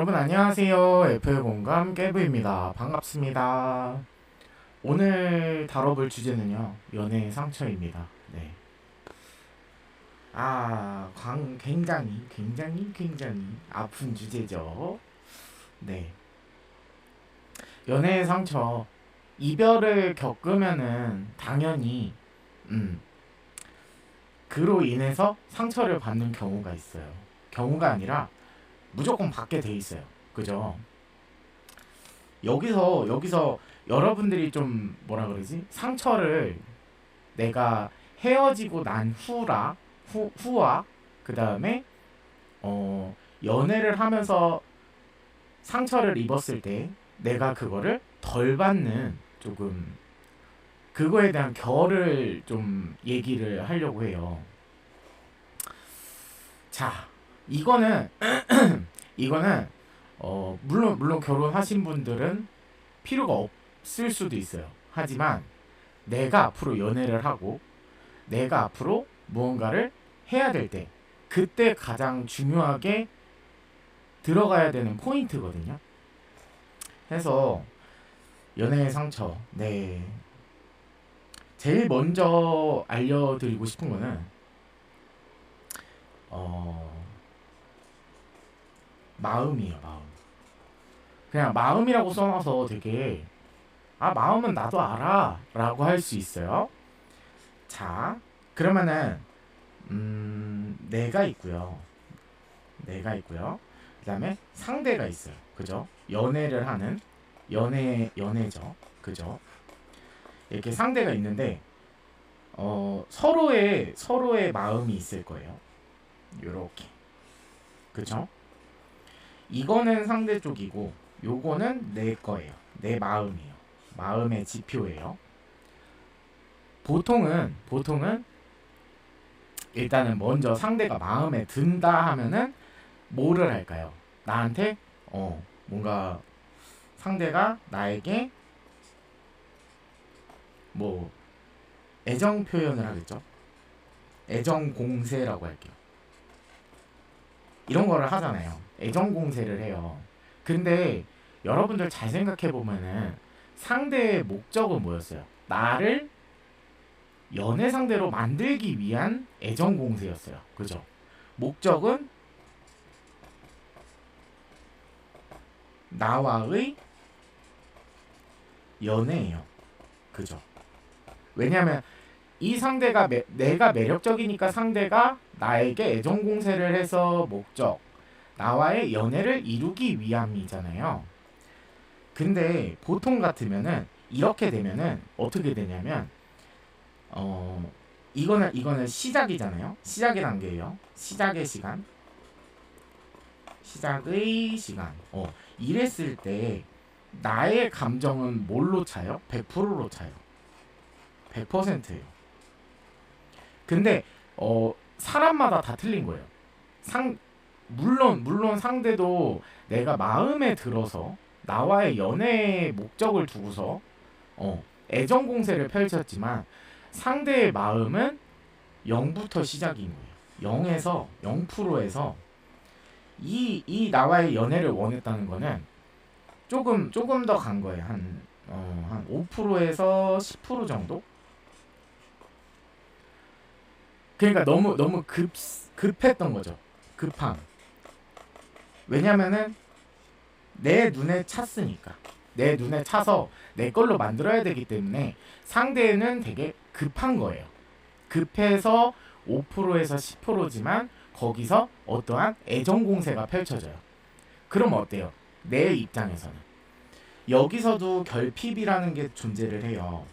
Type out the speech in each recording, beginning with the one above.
여러분 안녕하세요. F의 공감 깨부입니다. 반갑습니다. 오늘 다뤄볼 주제는요. 연애의 상처입니다. 네. 굉장히 아픈 주제죠. 네. 연애의 상처. 이별을 겪으면은 당연히 음, 그로 인해서 상처를 받는 경우가 있어요. 경우가 아니라 무조건 받게 돼 있어요. 그죠? 여기서 여러분들이 좀 뭐라 그러지? 상처를 내가 헤어지고 난 후와 그다음에 연애를 하면서 상처를 입었을 때 내가 그거를 덜 받는 조금 그거에 대한 결을 좀 얘기를 하려고 해요. 자, 이거는 이거는 물론 결혼하신 분들은 필요가 없을 수도 있어요. 하지만 내가 앞으로 연애를 하고 내가 앞으로 무언가를 해야 될 때 그때 가장 중요하게 들어가야 되는 포인트거든요. 해서 연애의 상처. 네. 제일 먼저 알려드리고 싶은 거는 마음이에요. 마음. 그냥 마음이라고 써놔서 되게 마음은 나도 알아 라고 할 수 있어요. 자, 그러면은 내가 있고요. 그 다음에 상대가 있어요. 그죠? 연애를 하는 연애죠. 그죠? 이렇게 상대가 있는데 서로의 마음이 있을 거예요. 요렇게. 그죠? 이거는 상대 쪽이고 요거는 내 거예요. 내 마음이에요. 마음의 지표예요. 보통은 일단은 먼저 상대가 마음에 든다 하면은 뭐를 할까요? 나한테 뭔가 상대가 나에게 뭐 애정 표현을 하겠죠. 애정 공세라고 할게요. 이런 거를 하잖아요. 애정 공세를 해요. 근데 여러분들 잘 생각해 보면은 상대의 목적은 뭐였어요? 나를 연애 상대로 만들기 위한 애정 공세였어요. 그죠? 목적은 나와의 연애예요. 그죠? 왜냐면 이 상대가 내가 매력적이니까 상대가 나에게 애정 공세를 해서 목적 나와의 연애를 이루기 위함이잖아요. 근데 보통 같으면은 이렇게 되면은 어떻게 되냐면 이거는 시작이잖아요. 시작의 단계예요. 시작의 시간. 이랬을 때 나의 감정은 뭘로 차요? 100%로 차요. 100%예요. 근데 사람마다 다 틀린 거예요. 물론 상대도 내가 마음에 들어서 나와의 연애의 목적을 두고서 애정 공세를 펼쳤지만 상대의 마음은 0부터 시작인 거예요. 0에서 이 나와의 연애를 원했다는 거는 조금 더 간 거예요. 한 5%에서 10% 정도? 그러니까 너무 급했던 거죠. 급함. 왜냐면은 내 눈에 찼으니까. 내 눈에 차서 내 걸로 만들어야 되기 때문에 상대는 되게 급한 거예요. 급해서 5%에서 10%지만 거기서 어떠한 애정 공세가 펼쳐져요. 그럼 어때요? 내 입장에서는 여기서도 결핍이라는 게 존재를 해요.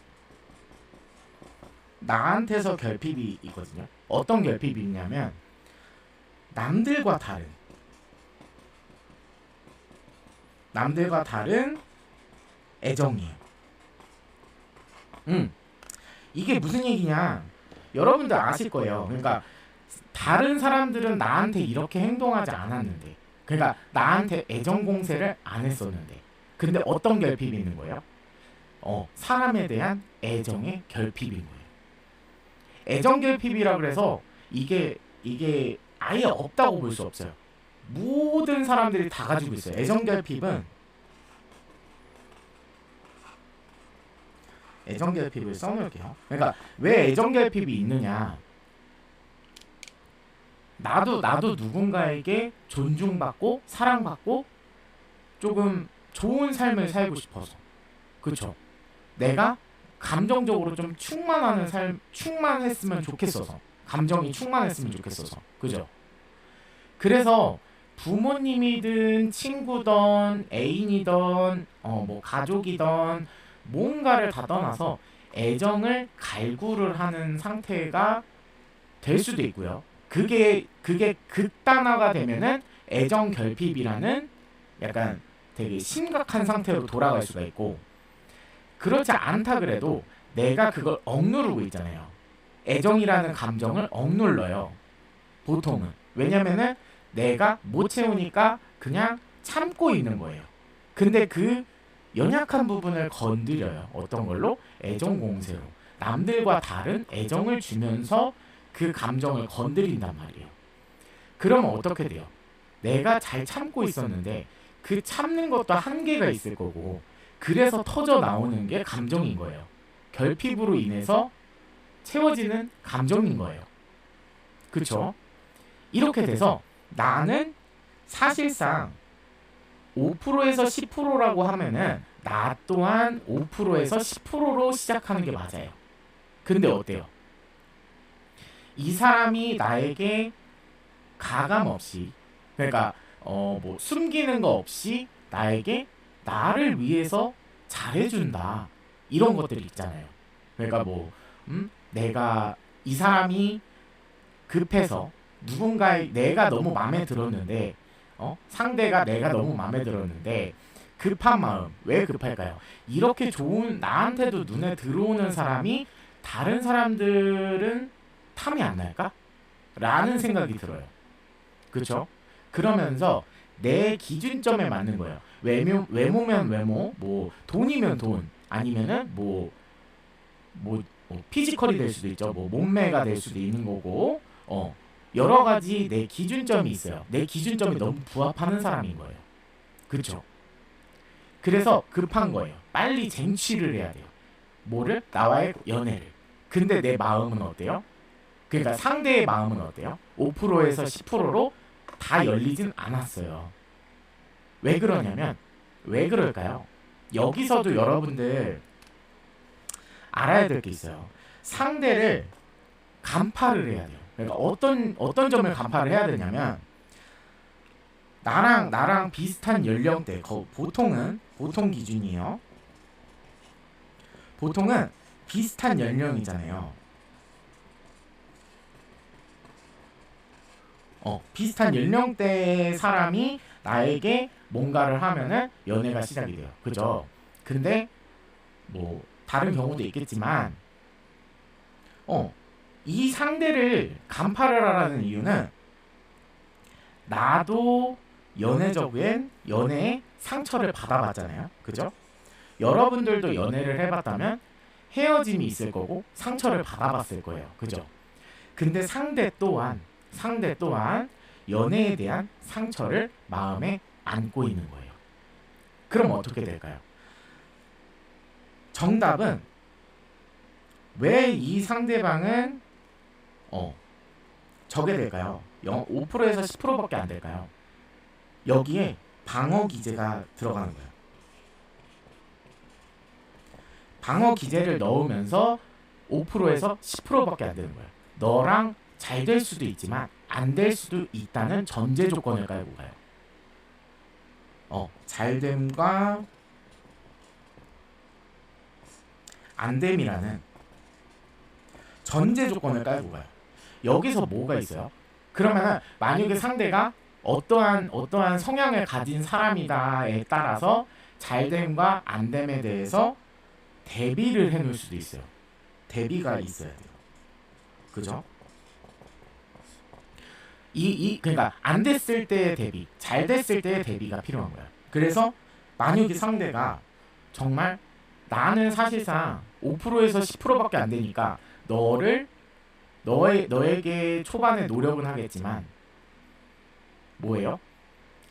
나한테서 결핍이 있거든요. 어떤 결핍이 있냐면 남들과 다른 애정이에요. 이게 무슨 얘기냐? 여러분들 아실 거예요. 그러니까 다른 사람들은 나한테 이렇게 행동하지 않았는데, 그러니까 나한테 애정 공세를 안 했었는데, 근데 어떤 결핍이 있는 거예요? 사람에 대한 애정의 결핍인 거예요. 애정 결핍이라 그래서 이게 아예 없다고 볼 수 없어요. 모든 사람들이 다 가지고 있어요. 애정결핍을 써놓을게요. 그러니까 왜 애정결핍이 있느냐? 나도 누군가에게 존중받고 사랑받고 조금 좋은 삶을 살고 싶어서, 그쵸? 내가 감정적으로 좀 충만했으면 좋겠어서, 감정이 충만했으면 좋겠어서, 그죠? 그래서 부모님이든 친구든 애인이든 뭐 가족이든 뭔가를 다 떠나서 애정을 갈구를 하는 상태가 될 수도 있고요. 그게 극단화가 되면은 애정 결핍이라는 약간 되게 심각한 상태로 돌아갈 수가 있고, 그렇지 않다 그래도 내가 그걸 억누르고 있잖아요. 애정이라는 감정을 억눌러요. 보통은. 왜냐면은 내가 못 채우니까 그냥 참고 있는 거예요. 근데 그 연약한 부분을 건드려요. 어떤 걸로? 애정 공세로. 남들과 다른 애정을 주면서 그 감정을 건드린단 말이에요. 그러면 어떻게 돼요? 내가 잘 참고 있었는데 그 참는 것도 한계가 있을 거고, 그래서 터져 나오는 게 감정인 거예요. 결핍으로 인해서 채워지는 감정인 거예요. 그쵸? 이렇게 돼서 나는 사실상 5%에서 10%라고 하면은 나 또한 5%에서 10%로 시작하는 게 맞아요. 근데 어때요? 이 사람이 나에게 가감 없이, 그러니까 뭐 숨기는 거 없이 나에게 나를 위해서 잘해준다, 이런 것들이 있잖아요. 그러니까 뭐 내가 이 사람이 급해서 내가 너무 마음에 들었는데, 상대가 내가 너무 마음에 들었는데 급한 마음. 왜 급할까요? 이렇게 좋은, 나한테도 눈에 들어오는 사람이 다른 사람들은 탐이 안 날까? 라는 생각이 들어요. 그쵸? 그러면서 내 기준점에 맞는 거예요. 외모면 외모, 뭐 돈이면 돈, 아니면은 뭐 피지컬이 될 수도 있죠. 뭐 몸매가 될 수도 있는 거고, 여러 가지 내 기준점이 있어요. 내 기준점이 너무 부합하는 사람인 거예요. 그쵸? 그래서 급한 거예요. 빨리 쟁취를 해야 돼요. 뭐를? 나와의 연애를. 근데 내 마음은 어때요? 그러니까 상대의 마음은 어때요? 5%에서 10%로 다 열리진 않았어요. 왜 그러냐면, 왜 그럴까요? 여기서도 여러분들 알아야 될 게 있어요. 상대를 간파를 해야 돼요. 그러니까 어떤 점을 간파를 해야 되냐면, 나랑 비슷한 연령대, 보통 기준이에요. 보통은 비슷한 연령이잖아요. 비슷한 연령대의 사람이 나에게 뭔가를 하면은 연애가 시작이 돼요. 그죠? 근데 뭐 다른 경우도 있겠지만, 이 상대를 간파를 하라는 이유는, 나도 연애에 상처를 받아봤잖아요. 그죠? 여러분들도 연애를 해봤다면 헤어짐이 있을 거고 상처를 받아봤을 거예요. 그죠? 근데 상대 또한 연애에 대한 상처를 마음에 안고 있는 거예요. 그럼 어떻게 될까요? 정답은, 왜 이 상대방은 저게 될까요? 5%에서 10%밖에 안 될까요? 여기에 방어 기제가 들어가는 거예요. 방어 기제를 넣으면서 5%에서 10%밖에 안 되는 거예요. 너랑 잘 될 수도 있지만 안 될 수도 있다는 전제 조건을 깔고 가요. 잘됨과 안됨이라는 전제 조건을 깔고 가요. 여기서 뭐가 있어요? 그러면 만약에 상대가 어떠한 성향을 가진 사람이다에 따라서 잘됨과 안됨에 대해서 대비를 해놓을 수도 있어요. 대비가 있어야 돼요. 그죠? 그러니까 안 됐을 때의 대비, 잘 됐을 때의 대비가 필요한 거야. 그래서 만약에 상대가 정말, 나는 사실상 5%에서 10%밖에 안 되니까 너에게 초반에 노력은 하겠지만, 뭐예요?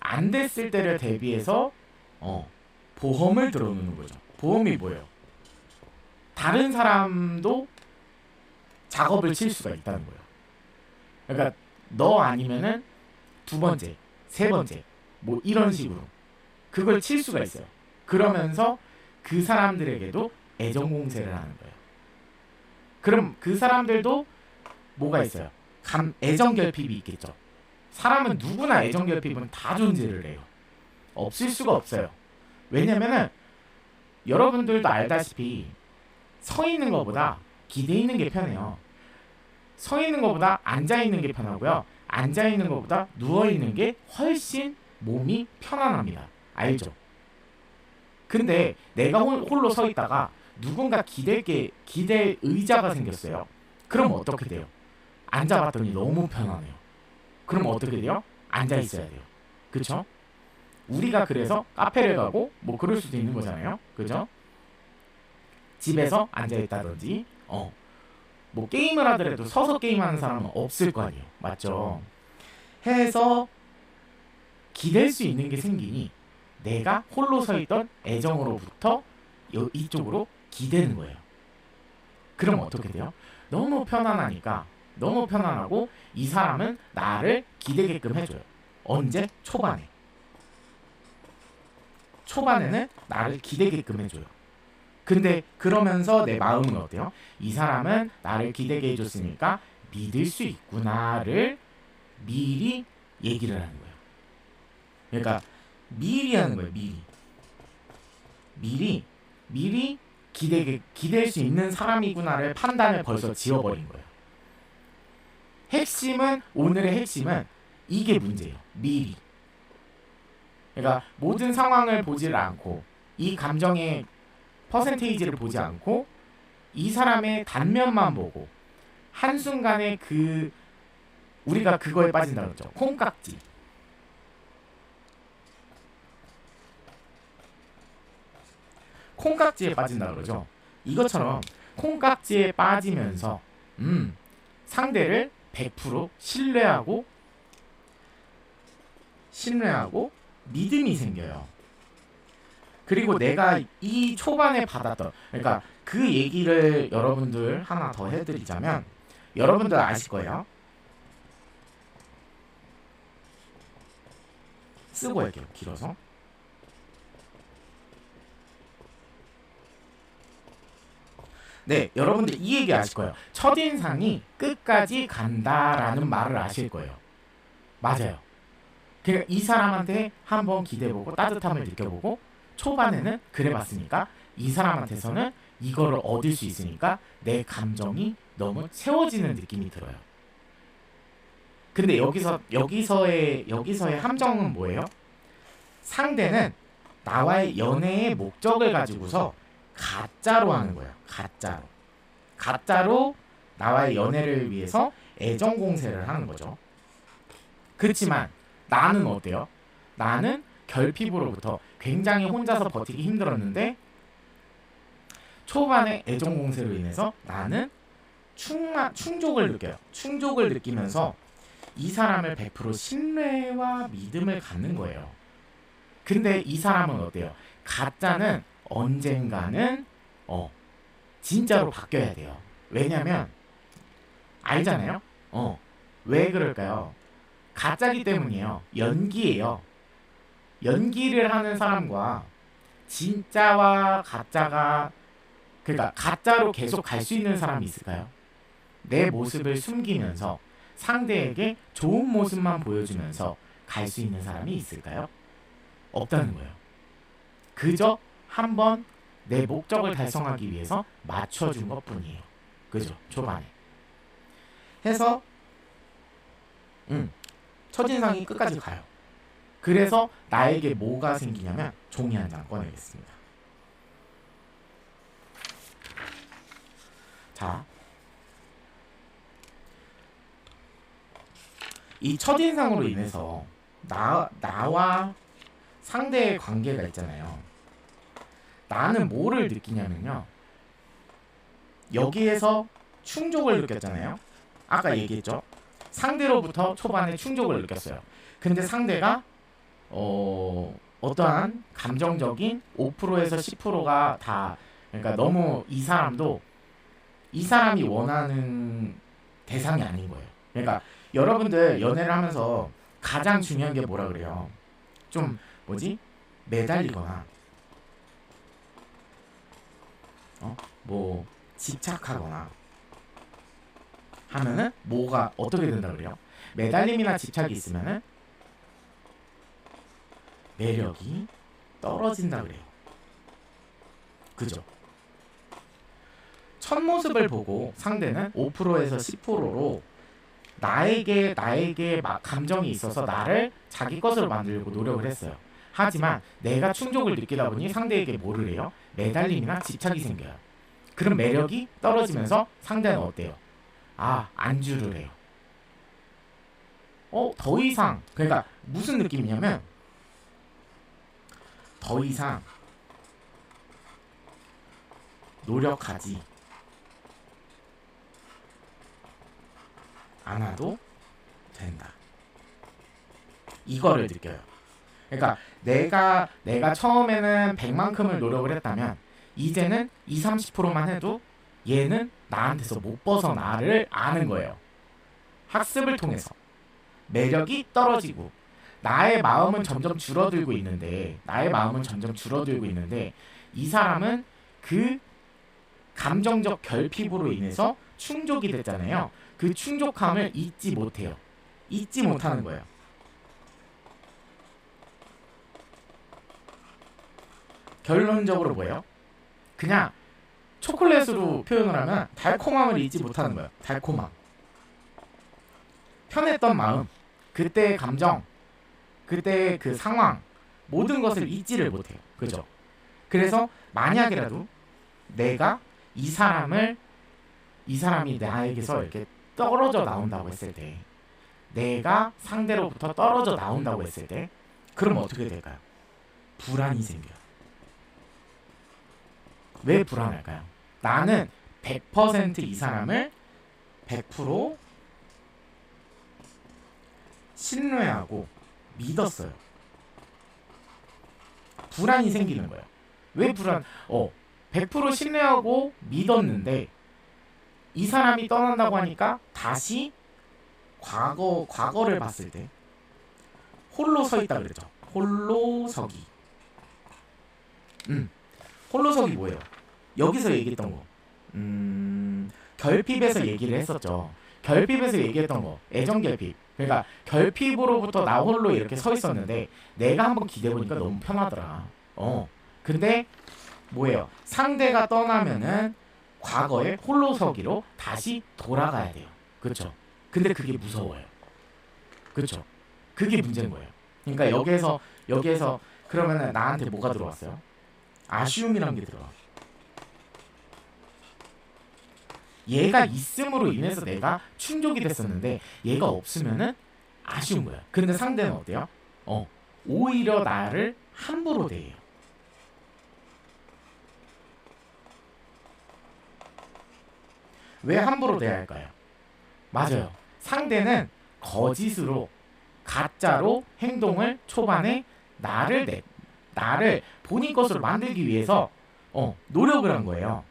안 됐을 때를 대비해서 보험을 들어놓는 거죠. 보험이 뭐예요? 다른 사람도 작업을 칠 수가 있다는 거예요. 그러니까 너 아니면은 두 번째, 세 번째 뭐 이런 식으로 그걸 칠 수가 있어요. 그러면서 그 사람들에게도 애정 공세를 하는 거예요. 그럼 그 사람들도 뭐가 있어요? 애정 결핍이 있겠죠. 사람은 누구나 애정 결핍은 다 존재를 해요. 없을 수가 없어요. 왜냐면은 여러분들도 알다시피 서 있는 것보다 기대 있는 게 편해요. 서 있는 것보다 앉아 있는 게 편하고요. 앉아 있는 것보다 누워 있는 게 훨씬 몸이 편안합니다. 알죠? 근데 내가 홀로 서 있다가 누군가 기댈 의자가 생겼어요. 그럼 어떻게 돼요? 앉아봤더니 너무 편하네요. 그럼 어떻게 돼요? 앉아 있어야 돼요. 그쵸? 우리가 그래서 카페를 가고 뭐 그럴 수도 있는 거잖아요. 그죠? 집에서 앉아 있다든지 뭐 게임을 하더라도 서서 게임하는 사람은 없을 거 아니에요. 맞죠? 해서 기댈 수 있는 게 생기니 내가 홀로 서 있던 애정으로부터 이쪽으로 기대는 거예요. 그럼 어떻게 돼요? 너무 편안하니까 너무 편안하고 이 사람은 나를 기대게끔 해줘요. 언제? 초반에는 나를 기대게끔 해줘요. 근데 그러면서 내 마음은 어때요? 이 사람은 나를 기대게 해줬으니까 믿을 수 있구나를 미리 얘기를 하는 거예요. 그러니까 미리 하는 거예요. 미리 기댈 수 있는 사람이구나를 판단을 벌써 지어버린 거예요. 오늘의 핵심은 이게 문제예요. 미리. 그러니까 모든 상황을 보지를 않고 이 감정의 퍼센테이지를 보지 않고 이 사람의 단면만 보고 한순간에 우리가 그거에 빠진다 그러죠. 콩깍지에 빠진다 그러죠. 이것처럼 콩깍지에 빠지면서 상대를 100% 신뢰하고 믿음이 생겨요. 그리고 내가 이 초반에 받았던, 그러니까 그 얘기를 여러분들 하나 더 해드리자면 여러분들 아실 거예요. 쓰고 할게요. 길어서. 네, 여러분들 이 얘기 아실 거예요. 첫인상이 끝까지 간다라는 말을 아실 거예요. 맞아요. 그러니까 이 사람한테 한번 기대보고 따뜻함을 느껴보고 초반에는 그래봤으니까 이 사람한테서는 이거를 얻을 수 있으니까 내 감정이 너무 채워지는 느낌이 들어요. 근데 여기서의 함정은 뭐예요? 상대는 나와의 연애의 목적을 가지고서 가짜로 하는 거예요. 가짜로 나와의 연애를 위해서 애정 공세를 하는 거죠. 그렇지만 나는 어때요? 나는 결핍으로부터 굉장히 혼자서 버티기 힘들었는데 초반에 애정 공세로 인해서 나는 충족을 느껴요. 충족을 느끼면서 이 사람을 100% 신뢰와 믿음을 갖는 거예요. 근데 이 사람은 어때요? 가짜는 언젠가는 진짜로 바뀌어야 돼요. 왜냐면 알잖아요. 왜 그럴까요? 가짜기 때문이에요. 연기예요. 연기를 하는 사람과 진짜와 가짜가, 그러니까 가짜로 계속 갈 수 있는 사람이 있을까요? 내 모습을 숨기면서 상대에게 좋은 모습만 보여주면서 갈 수 있는 사람이 있을까요? 없다는 거예요. 그저 한번 내 목적을 달성하기 위해서 맞춰준 것 뿐이에요. 그죠? 초반에 해서 첫인상이 끝까지 가요. 그래서 나에게 뭐가 생기냐면 종이 한 장 꺼내겠습니다. 자, 이 첫인상으로 인해서 나와 상대의 관계가 있잖아요. 나는 뭐를 느끼냐면요, 여기에서 충족을 느꼈잖아요. 아까 얘기했죠. 상대로부터 초반에 충족을 느꼈어요. 근데 상대가 어떠한 감정적인 5%에서 10%가 다, 그러니까 너무 이 사람이 원하는 대상이 아닌 거예요. 그러니까 여러분들 연애를 하면서 가장 중요한 게 뭐라 그래요? 좀 뭐지? 매달리거나 뭐 집착하거나 하면은 뭐가 어떻게 된다 그래요? 매달림이나 집착이 있으면은 매력이 떨어진다 그래요. 그죠? 첫 모습을 보고 상대는 5%에서 10%로 나에게 막 감정이 있어서 나를 자기 것으로 만들려고 노력을 했어요. 하지만 내가 충족을 느끼다 보니 상대에게 뭐를 해요? 매달림이나 집착이 생겨요. 그럼 매력이 떨어지면서 상대는 어때요? 안주를 해요. 더 이상, 그러니까 무슨 느낌이냐면 더 이상 노력하지 않아도 된다. 이거를 느껴요. 그러니까 내가 처음에는 100만큼을 노력을 했다면 이제는 20, 30%만 해도 얘는 나한테서 못 벗어나를 아는 거예요. 학습을 통해서 매력이 떨어지고 나의 마음은 점점 줄어들고 있는데 이 사람은 그 감정적 결핍으로 인해서 충족이 됐잖아요. 그 충족함을 잊지 못해요. 잊지 못하는 거예요. 결론적으로 뭐예요? 그냥 초콜릿으로 표현을 하면 달콤함을 잊지 못하는 거예요. 달콤함. 편했던 마음, 그때의 감정, 그때의 그 상황, 모든 것을 잊지를 못해요. 그죠? 그래서 만약이라도 내가 이 사람이 나에게서 이렇게 떨어져 나온다고 했을 때, 내가 상대로부터 떨어져 나온다고 했을 때, 그럼 어떻게 될까요? 불안이 생겨요. 왜 불안할까요? 나는 100% 이 사람을 100% 신뢰하고 믿었어요. 불안이 생기는 거예요. 왜 100% 신뢰하고 믿었는데 이 사람이 떠난다고 하니까 다시 과거를 봤을 때 홀로 서 있다 그랬죠. 홀로서기. 홀로서기 뭐예요? 여기서 얘기했던 거. 결핍에서 얘기를 했었죠. 결핍에서 얘기했던 거. 애정결핍. 그러니까 결핍으로부터 나 홀로 이렇게 서 있었는데 내가 한번 기대보니까 너무 편하더라. 근데 뭐예요? 상대가 떠나면은 과거의 홀로서기로 다시 돌아가야 돼요. 그렇죠? 근데 그게 무서워요. 그렇죠? 그게 문제인 거예요. 그러니까 여기에서 그러면은 나한테 뭐가 들어왔어요? 아쉬움이란 게 들어와. 얘가 있음으로 인해서 내가 충족이 됐었는데 얘가 없으면은 아쉬운 거야. 근데 상대는 어때요? 오히려 나를 함부로 대해요. 왜 함부로 대해야 할까요? 맞아요. 상대는 거짓으로, 가짜로 행동을 초반에 나를 본인 것으로 만들기 위해서 노력을 한 거예요.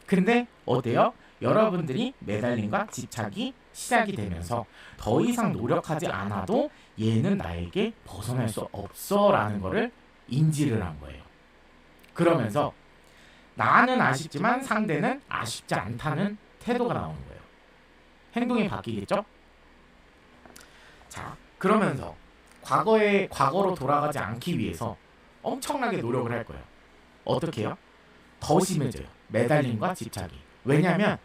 근데 어때요? 여러분들이 매달림과 집착이 시작이 되면서 더 이상 노력하지 않아도 얘는 나에게 벗어날 수 없어 라는 거를 인지를 한 거예요. 그러면서 나는 아쉽지만 상대는 아쉽지 않다는 태도가 나오는 거예요. 행동이 바뀌겠죠? 자, 그러면서 과거로 돌아가지 않기 위해서 엄청나게 노력을 할 거예요. 어떻게 해요? 더 심해져요. 매달림과 집착이. 왜냐하면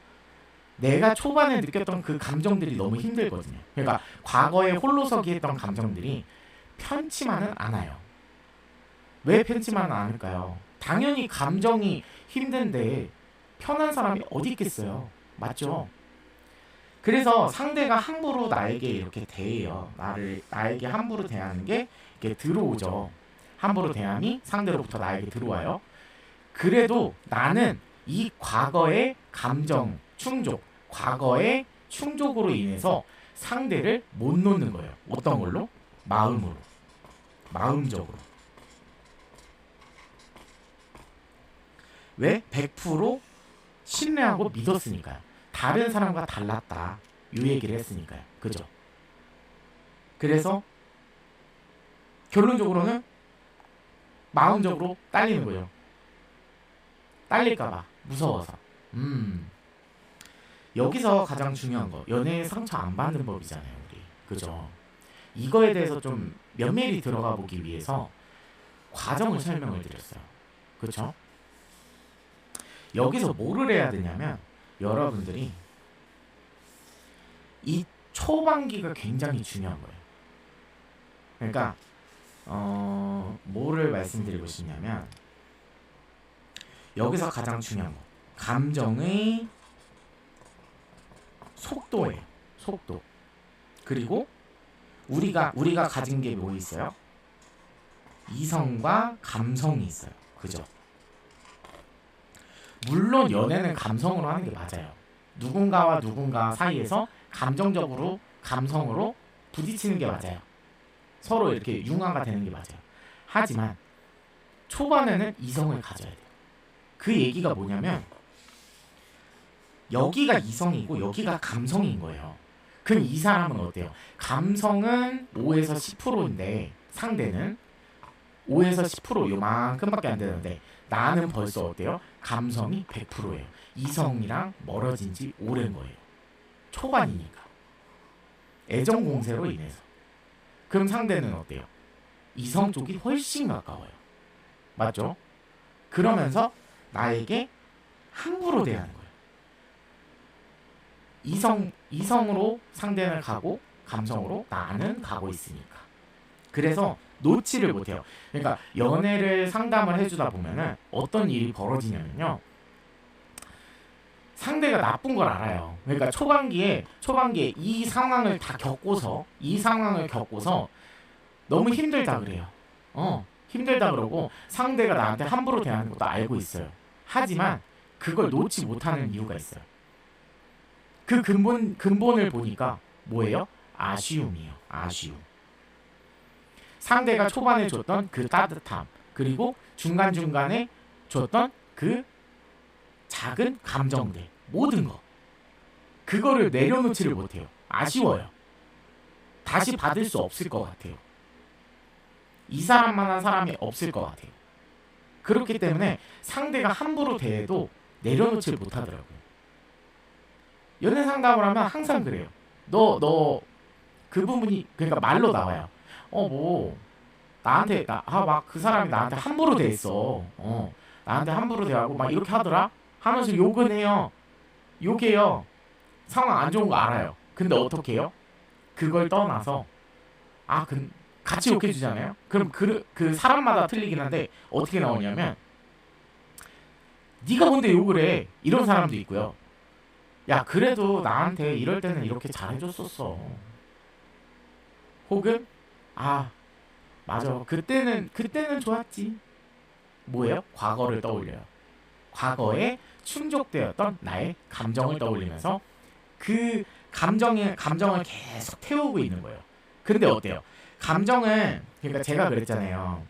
내가 초반에 느꼈던 그 감정들이 너무 힘들거든요. 그러니까 과거에 홀로서기 했던 감정들이 편치만은 않아요. 왜 편치만은 않을까요? 당연히 감정이 힘든데 편한 사람이 어디 있겠어요. 맞죠? 그래서 상대가 함부로 나에게 이렇게 대해요. 나에게 함부로 대하는 게 이렇게 들어오죠. 함부로 대함이 상대로부터 나에게 들어와요. 그래도 나는 이 과거의 감정 충족, 과거의 충족으로 인해서 상대를 못 놓는 거예요. 어떤 걸로? 마음으로. 마음적으로. 왜? 100% 신뢰하고 믿었으니까요. 다른 사람과 달랐다. 이 얘기를 했으니까요. 그죠? 그래서 결론적으로는 마음적으로 딸리는 거예요. 딸릴까봐 무서워서. 여기서 가장 중요한 거, 연애에 상처 안 받는 법이잖아요, 우리. 그죠? 이거에 대해서 좀 면밀히 들어가 보기 위해서 과정을 설명을 드렸어요. 그쵸? 여기서 뭐를 해야 되냐면, 여러분들이 이 초반기가 굉장히 중요한 거예요. 그러니까 뭐를 말씀드리고 싶냐면, 여기서 가장 중요한 거, 감정의 속도예요. 속도. 그리고 우리가 가진 게 뭐 있어요? 이성과 감성이 있어요. 그죠? 물론 연애는 감성으로 하는 게 맞아요. 누군가와 누군가 사이에서 감정적으로, 감성으로 부딪히는 게 맞아요. 서로 이렇게 융화가 되는 게 맞아요. 하지만 초반에는 이성을 가져야 돼요. 그 얘기가 뭐냐면, 여기가 이성이고 여기가 감성인 거예요. 그럼 이 사람은 어때요? 감성은 5에서 10%인데 상대는 5에서 10% 요만큼밖에 안 되는데, 나는 벌써 어때요? 감성이 100%예요. 이성이랑 멀어진 지 오랜 거예요. 초반이니까. 애정 공세로 인해서. 그럼 상대는 어때요? 이성 쪽이 훨씬 가까워요. 맞죠? 그러면서 나에게 함부로 대하는 거예요. 이성으로 상대를 가고 감성으로 나는 가고 있으니까. 그래서 놓지를 못해요. 그러니까 연애를 상담을 해주다 보면은 어떤 일이 벌어지냐면요, 상대가 나쁜 걸 알아요. 그러니까 초반기에 이 상황을 겪고서 너무 힘들다 그래요. 힘들다 그러고 상대가 나한테 함부로 대하는 것도 알고 있어요. 하지만 그걸 놓지 못하는 이유가 있어요. 그 근본을 보니까 뭐예요? 아쉬움이에요. 아쉬움. 상대가 초반에 줬던 그 따뜻함, 그리고 중간중간에 줬던 그 작은 감정들, 모든 거, 그거를 내려놓지를 못해요. 아쉬워요. 다시 받을 수 없을 것 같아요. 이 사람만한 사람이 없을 것 같아요. 그렇기 때문에 상대가 함부로 대해도 내려놓지를 못하더라고요. 연애 상담을 하면 항상 그래요. 너 그 부분이, 그러니까 말로 나와요. 나한테 막 그 사람이 나한테 함부로 대했어. 나한테 함부로 대하고 막 이렇게 하더라 하면서 욕은 해요. 욕해요. 상황 안 좋은 거 알아요. 근데 어떻게 해요? 그걸 떠나서 같이 욕해 주잖아요. 그럼 그 사람마다 틀리긴 한데 어떻게 나오냐면, 네가 뭔데 욕을 해, 이런 사람도 있고요. 야, 그래도 나한테 이럴 때는 이렇게 잘해줬었어. 혹은 맞아, 그때는 좋았지. 뭐예요? 과거를 떠올려요. 과거에 충족되었던 나의 감정을 떠올리면서 그 감정을 계속 태우고 있는 거예요. 근데 어때요? 감정은, 그러니까 제가 그랬잖아요.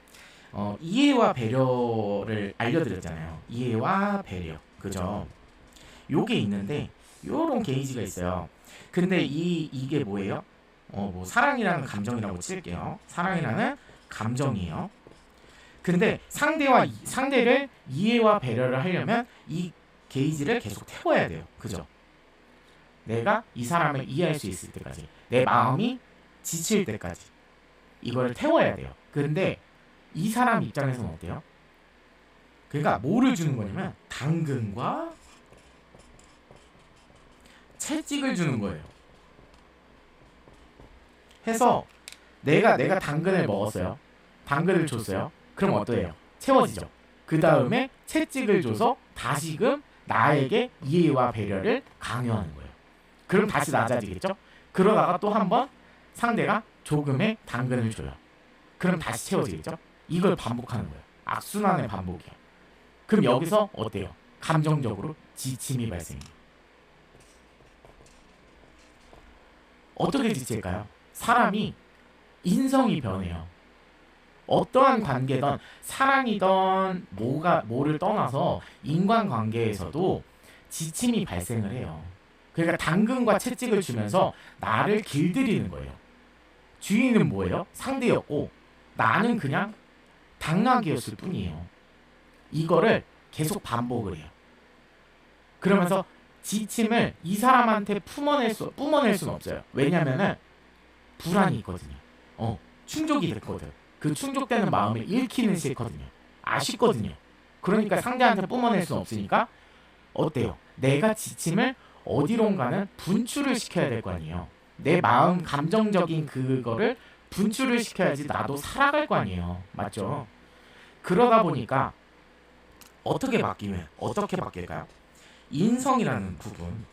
이해와 배려를 알려드렸잖아요. 이해와 배려, 그죠? 요게 있는데 요런 게이지가 있어요. 근데 이게 뭐예요? 사랑이라는 감정이라고 칠게요. 사랑이라는 감정이에요. 근데 상대를 이해와 배려를 하려면 이 게이지를 계속 태워야 돼요. 그죠? 내가 이 사람을 이해할 수 있을 때까지, 내 마음이 지칠 때까지 이거를 태워야 돼요. 근데 이 사람 입장에서는 어때요? 그러니까 뭐를 주는 거냐면 당근과 채찍을 주는 거예요. 해서 내가 당근을 먹었어요. 당근을 줬어요. 그럼 어때요? 채워지죠. 그 다음에 채찍을 줘서 다시금 나에게 이해와 배려를 강요하는 거예요. 그럼 다시 낮아지겠죠? 그러다가 또 한 번 상대가 조금의 당근을 줘요. 그럼 다시 채워지겠죠? 이걸 반복하는 거예요. 악순환의 반복이에요. 그럼 여기서 어때요? 감정적으로 지침이 발생해요. 어떻게 지칠까요? 사람이 인성이 변해요. 어떠한 관계든 사랑이든 뭐를 떠나서 인간관계에서도 지침이 발생을 해요. 그러니까 당근과 채찍을 주면서 나를 길들이는 거예요. 주인은 뭐예요? 상대였고 나는 그냥 당나귀였을 뿐이에요. 이거를 계속 반복을 해요. 그러면서 지침을 이 사람한테 뿜어낼 수는 없어요. 왜냐면은 불안이 있거든요. 충족이 됐거든. 그 충족되는 마음을 잃기는 싫거든요. 아쉽거든요. 그러니까 상대한테 뿜어낼 수는 없으니까 어때요? 내가 지침을 어디론가는 분출을 시켜야 될 거 아니에요. 내 마음 감정적인 그거를 분출을 시켜야지 나도 살아갈 거 아니에요. 맞죠? 그러다 보니까 어떻게 바뀔까요? 인성이라는 부분,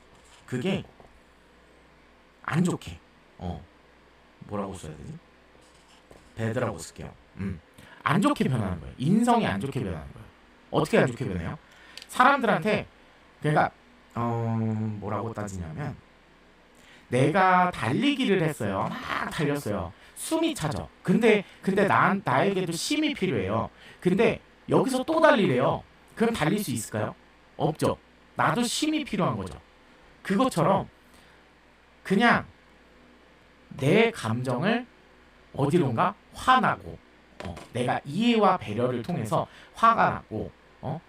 그게 안 좋게 뭐라고 써야 되지? 배드라고 쓸게요. 안 좋게 변하는 거예요. 인성이 안 좋게 변하는 거예요. 어떻게 안 좋게 변해요? 사람들한테 그러니까 뭐라고 따지냐면 내가 달리기를 했어요. 막 달렸어요. 숨이 차죠. 근데 나에게도 쉼이 필요해요. 근데 여기서 또 달리래요. 그럼 달릴 수 있을까요? 없죠. 나도 쉼이 필요한 거죠. 그것처럼 그냥 내 감정을 어디론가 화나고 내가 이해와 배려를 통해서 화가 나고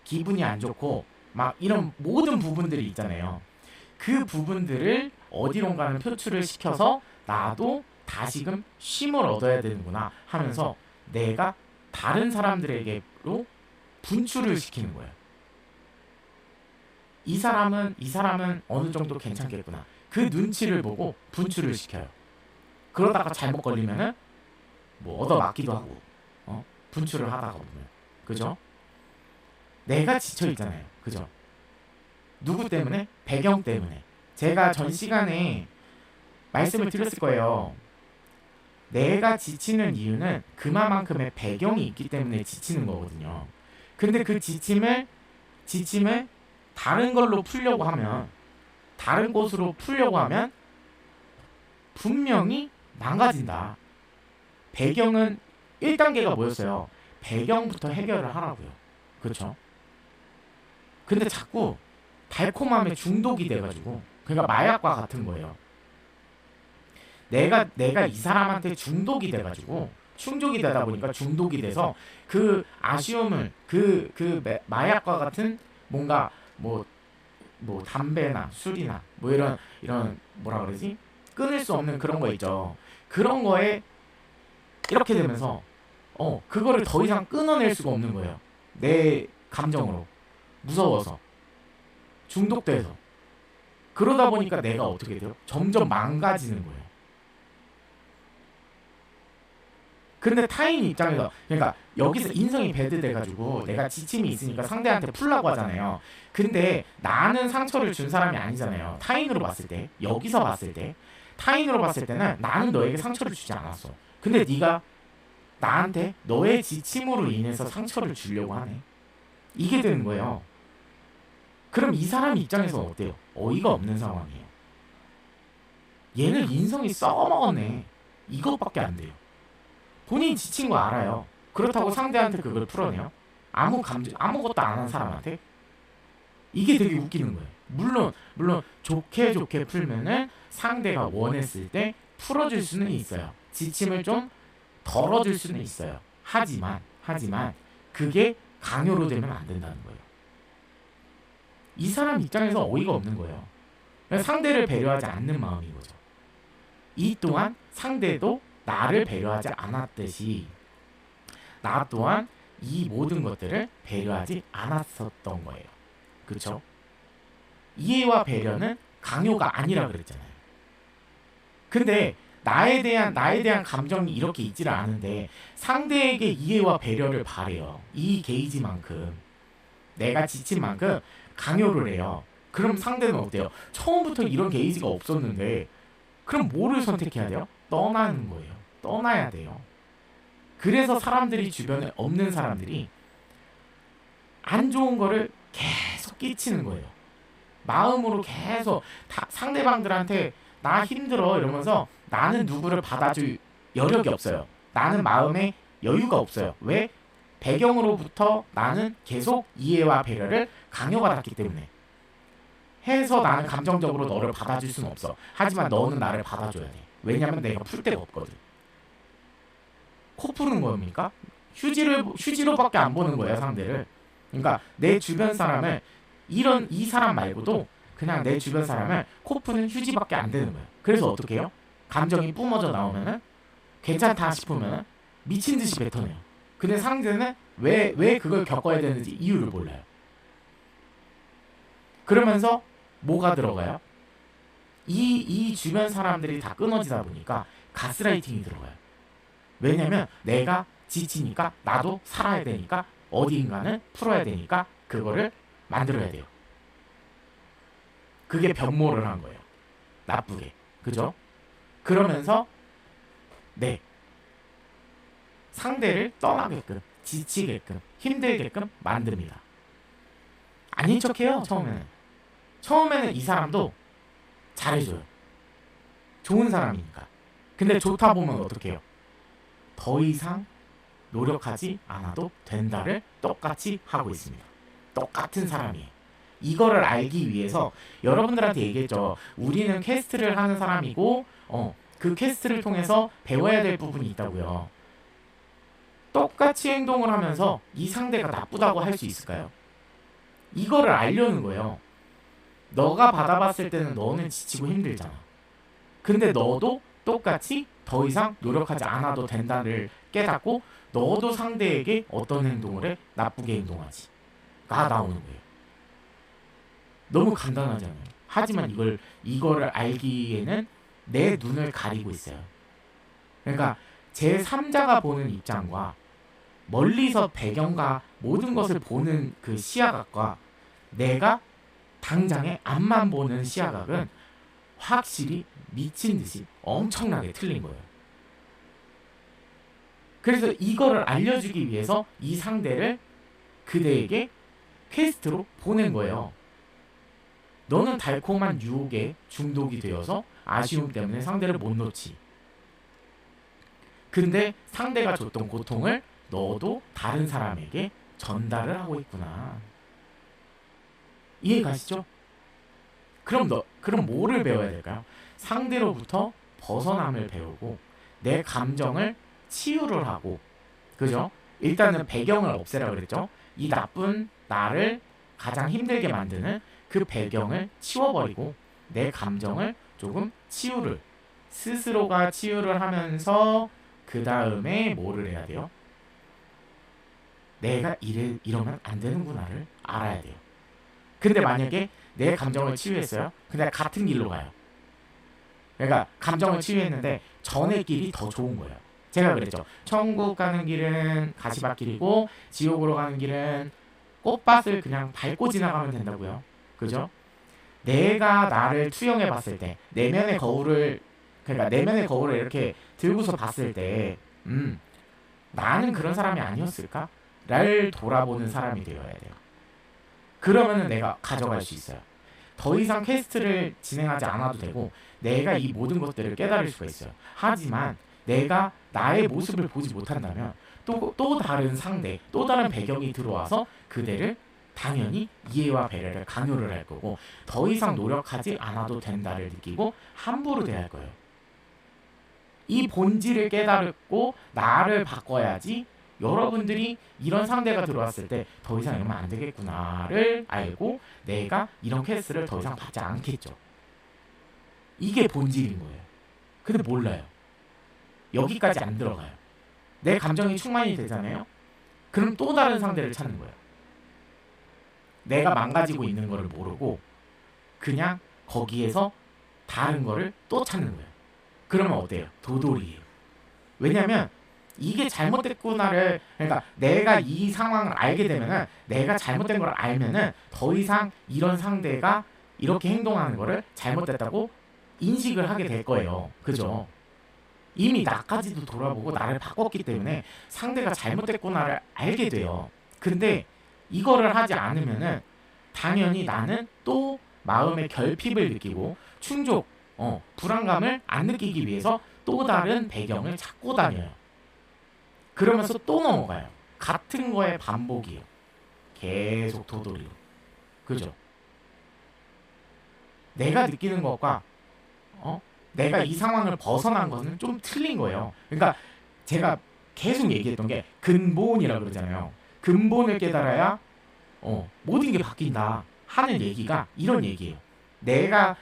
기분이 안 좋고 막 이런 모든 부분들이 있잖아요. 그 부분들을 어디론가는 표출을 시켜서 나도 다시금 쉼을 얻어야 되는구나 하면서 내가 다른 사람들에게로 분출을 시키는 거예요. 이 사람은 어느 정도 괜찮겠구나. 그 눈치를 보고 분출을 시켜요. 그러다가 잘못 걸리면은 뭐 얻어맞기도 하고 분출을 하다가 보면 그죠? 내가 지쳐 있잖아요. 그죠? 누구 때문에? 배경 때문에. 제가 전 시간에 말씀을 드렸을 거예요. 내가 지치는 이유는 그만큼의 배경이 있기 때문에 지치는 거거든요. 근데 그 지침을 다른 걸로 풀려고 하면, 다른 곳으로 풀려고 하면 분명히 망가진다. 배경은 1단계가 뭐였어요? 배경부터 해결을 하라고요. 그렇죠? 근데 자꾸 달콤함에 중독이 돼가지고, 그러니까 마약과 같은 거예요. 내가 이 사람한테 중독이 돼가지고 충족이 되다 보니까 중독이 돼서 그 아쉬움을 마약과 같은 뭔가 뭐 담배나 술이나 뭐 이런 뭐라 그러지? 끊을 수 없는 그런 거 있죠. 그런 거에 이렇게 되면서 그거를 더 이상 끊어낼 수가 없는 거예요. 내 감정으로 무서워서 중독돼서 그러다 보니까 내가 어떻게 돼요? 점점 망가지는 거예요. 근데 타인 입장에서 그러니까 여기서 인성이 배드돼가지고 내가 지침이 있으니까 상대한테 풀라고 하잖아요. 근데 나는 상처를 준 사람이 아니잖아요. 타인으로 봤을 때, 여기서 봤을 때, 타인으로 봤을 때는 나는 너에게 상처를 주지 않았어. 근데 네가 나한테 너의 지침으로 인해서 상처를 주려고 하네. 이게 되는 거예요. 그럼 이 사람 입장에서는 어때요? 어이가 없는 상황이에요. 얘는 인성이 썩어먹었네. 이것밖에 안 돼요. 본인 지친 거 알아요. 그렇다고 상대한테 그걸 풀어내요? 아무것도 안 한 사람한테? 이게 되게 웃기는 거예요. 물론 좋게 풀면은 상대가 원했을 때 풀어줄 수는 있어요. 지침을 좀 덜어줄 수는 있어요. 하지만 그게 강요로 되면 안 된다는 거예요. 이 사람 입장에서 어이가 없는 거예요. 상대를 배려하지 않는 마음인 거죠. 이 또한 상대도 나를 배려하지 않았듯이 나 또한 이 모든 것들을 배려하지 않았었던 거예요. 그렇죠? 이해와 배려는 강요가 아니라 그랬잖아요. 근데 나에 대한 감정이 이렇게 있지를 않은데 상대에게 이해와 배려를 바래요. 이 게이지만큼 내가 지친 만큼 강요를 해요. 그럼 상대는 어때요? 처음부터 이런 게이지가 없었는데 그럼 뭐를 선택해야 돼요? 떠나는 거예요. 떠나야 돼요. 그래서 사람들이 주변에 없는 사람들이 안 좋은 거를 계속 끼치는 거예요. 마음으로 계속 상대방들한테 나 힘들어 이러면서 나는 누구를 받아줄 여력이 없어요. 나는 마음에 여유가 없어요. 왜? 배경으로부터 나는 계속 이해와 배려를 강요받았기 때문에. 해서 나는 감정적으로 너를 받아줄 수는 없어. 하지만 너는 나를 받아줘야 돼. 왜냐면 내가 풀 데가 없거든. 코 푸는 겁니까? 휴지로밖에 안 보는 거예요, 상대를. 그러니까 내 주변 사람을 이 사람 말고도 그냥 내 주변 사람을 코 푸는 휴지밖에 안 되는 거예요. 그래서 어떻게 해요? 감정이 뿜어져 나오면은 괜찮다 싶으면 미친 듯이 뱉어내요. 근데 상대는 왜 그걸 겪어야 되는지 이유를 몰라요. 그러면서 뭐가 들어가요? 이 주변 사람들이 다 끊어지다 보니까 가스라이팅이 들어가요. 왜냐면 내가 지치니까 나도 살아야 되니까 어디인가는 풀어야 되니까 그거를 만들어야 돼요. 그게 변모를 한 거예요. 나쁘게. 그죠? 그러면서 네. 상대를 떠나게끔, 지치게끔, 힘들게끔 만듭니다. 아닌 척해요, 처음에는. 처음에는 이 사람도 잘해줘요. 좋은 사람이니까. 근데 좋다 보면 어떻게 해요? 더 이상 노력하지 않아도 된다를 똑같이 하고 있습니다. 똑같은 사람이에요. 이거를 알기 위해서 여러분들한테 얘기했죠. 우리는 퀘스트를 하는 사람이고 그 퀘스트를 통해서 배워야 될 부분이 있다고요. 똑같이 행동을 하면서 이 상대가 나쁘다고 할 수 있을까요? 이거를 알려는 거예요. 너가 받아봤을 때는 너는 지치고 힘들잖아. 근데 너도 똑같이 더 이상 노력하지 않아도 된다를 깨닫고 너도 상대에게 어떤 행동을 해? 나쁘게 행동하지. 가 나오는 거예요. 너무 간단하잖아요. 하지만 이거를 알기에는 내 눈을 가리고 있어요. 그러니까 제 3자가 보는 입장과 멀리서 배경과 모든 것을 보는 그 시야각과 내가 당장에 앞만 보는 시야각은 확실히 미친 듯이 엄청나게 틀린 거예요. 그래서 이거를 알려주기 위해서 이 상대를 그대에게 퀘스트로 보낸 거예요. 너는 달콤한 유혹에 중독이 되어서 아쉬움 때문에 상대를 못 놓지. 근데 상대가 줬던 고통을 너도 다른 사람에게 전달을 하고 있구나. 이해 가시죠? 그럼 뭐를 배워야 될까요? 상대로부터 벗어남을 배우고 내 감정을 치유를 하고, 그죠? 일단은 배경을 없애라 그랬죠? 이 나쁜 나를 가장 힘들게 만드는 그 배경을 치워버리고 내 감정을 조금 스스로가 치유를 하면서 그 다음에 뭐를 해야 돼요? 내가 이러면 안 되는구나를 알아야 돼요. 근데 만약에 내 감정을 치유했어요? 근데 같은 길로 가요. 그러니까 감정을 치유했는데 전의 길이 더 좋은 거예요. 제가 그랬죠. 천국 가는 길은 가시밭길이고 지옥으로 가는 길은 꽃밭을 그냥 밟고 지나가면 된다고요. 그죠? 내가 나를 투영해 봤을 때 내면의 거울을 이렇게 들고서 봤을 때 나는 그런 사람이 아니었을까? 를 돌아보는 사람이 되어야 돼요. 그러면은 내가 가져갈 수 있어요. 더 이상 퀘스트를 진행하지 않아도 되고 내가 이 모든 것들을 깨달을 수가 있어요. 하지만 내가 나의 모습을 보지 못한다면 또 다른 상대, 또 다른 배경이 들어와서 그대를 당연히 이해와 배려를 강요를 할 거고 더 이상 노력하지 않아도 된다를 느끼고 함부로 대할 거예요. 이 본질을 깨달고 나를 바꿔야지 여러분들이 이런 상대가 들어왔을 때 더 이상 이러면 안 되겠구나를 알고 내가 이런 퀘스트를 더 이상 받지 않겠죠. 이게 본질인 거예요. 근데 몰라요. 여기까지 안 들어가요. 내 감정이 충만이 되잖아요. 그럼 또 다른 상대를 찾는 거예요. 내가 망가지고 있는 거를 모르고 그냥 거기에서 다른 거를 또 찾는 거예요. 그러면 어때요? 도돌이에요. 왜냐면 이게 잘못됐구나를, 그러니까 내가 이 상황을 알게 되면은, 내가 잘못된 걸 알면은 더 이상 이런 상대가 이렇게 행동하는 거를 잘못됐다고 인식을 하게 될 거예요. 그죠? 이미 나까지도 돌아보고 나를 바꿨기 때문에 상대가 잘못됐구나를 알게 돼요. 근데 이거를 하지 않으면은 당연히 나는 또 마음의 결핍을 느끼고 충족, 불안감을 안 느끼기 위해서 또 다른 배경을 찾고 다녀요. 그러면서 또 넘어가요. 같은 거의 반복이에요. 계속 도돌이로. 그죠? 내가 느끼는 것과 내가 이 상황을 벗어난 거는 좀 틀린 거예요. 그러니까 제가 계속 얘기했던 게 근본이라 그러잖아요. 근본을 깨달아야 모든 게 바뀐다 하는 얘기가 이런 얘기예요. 내가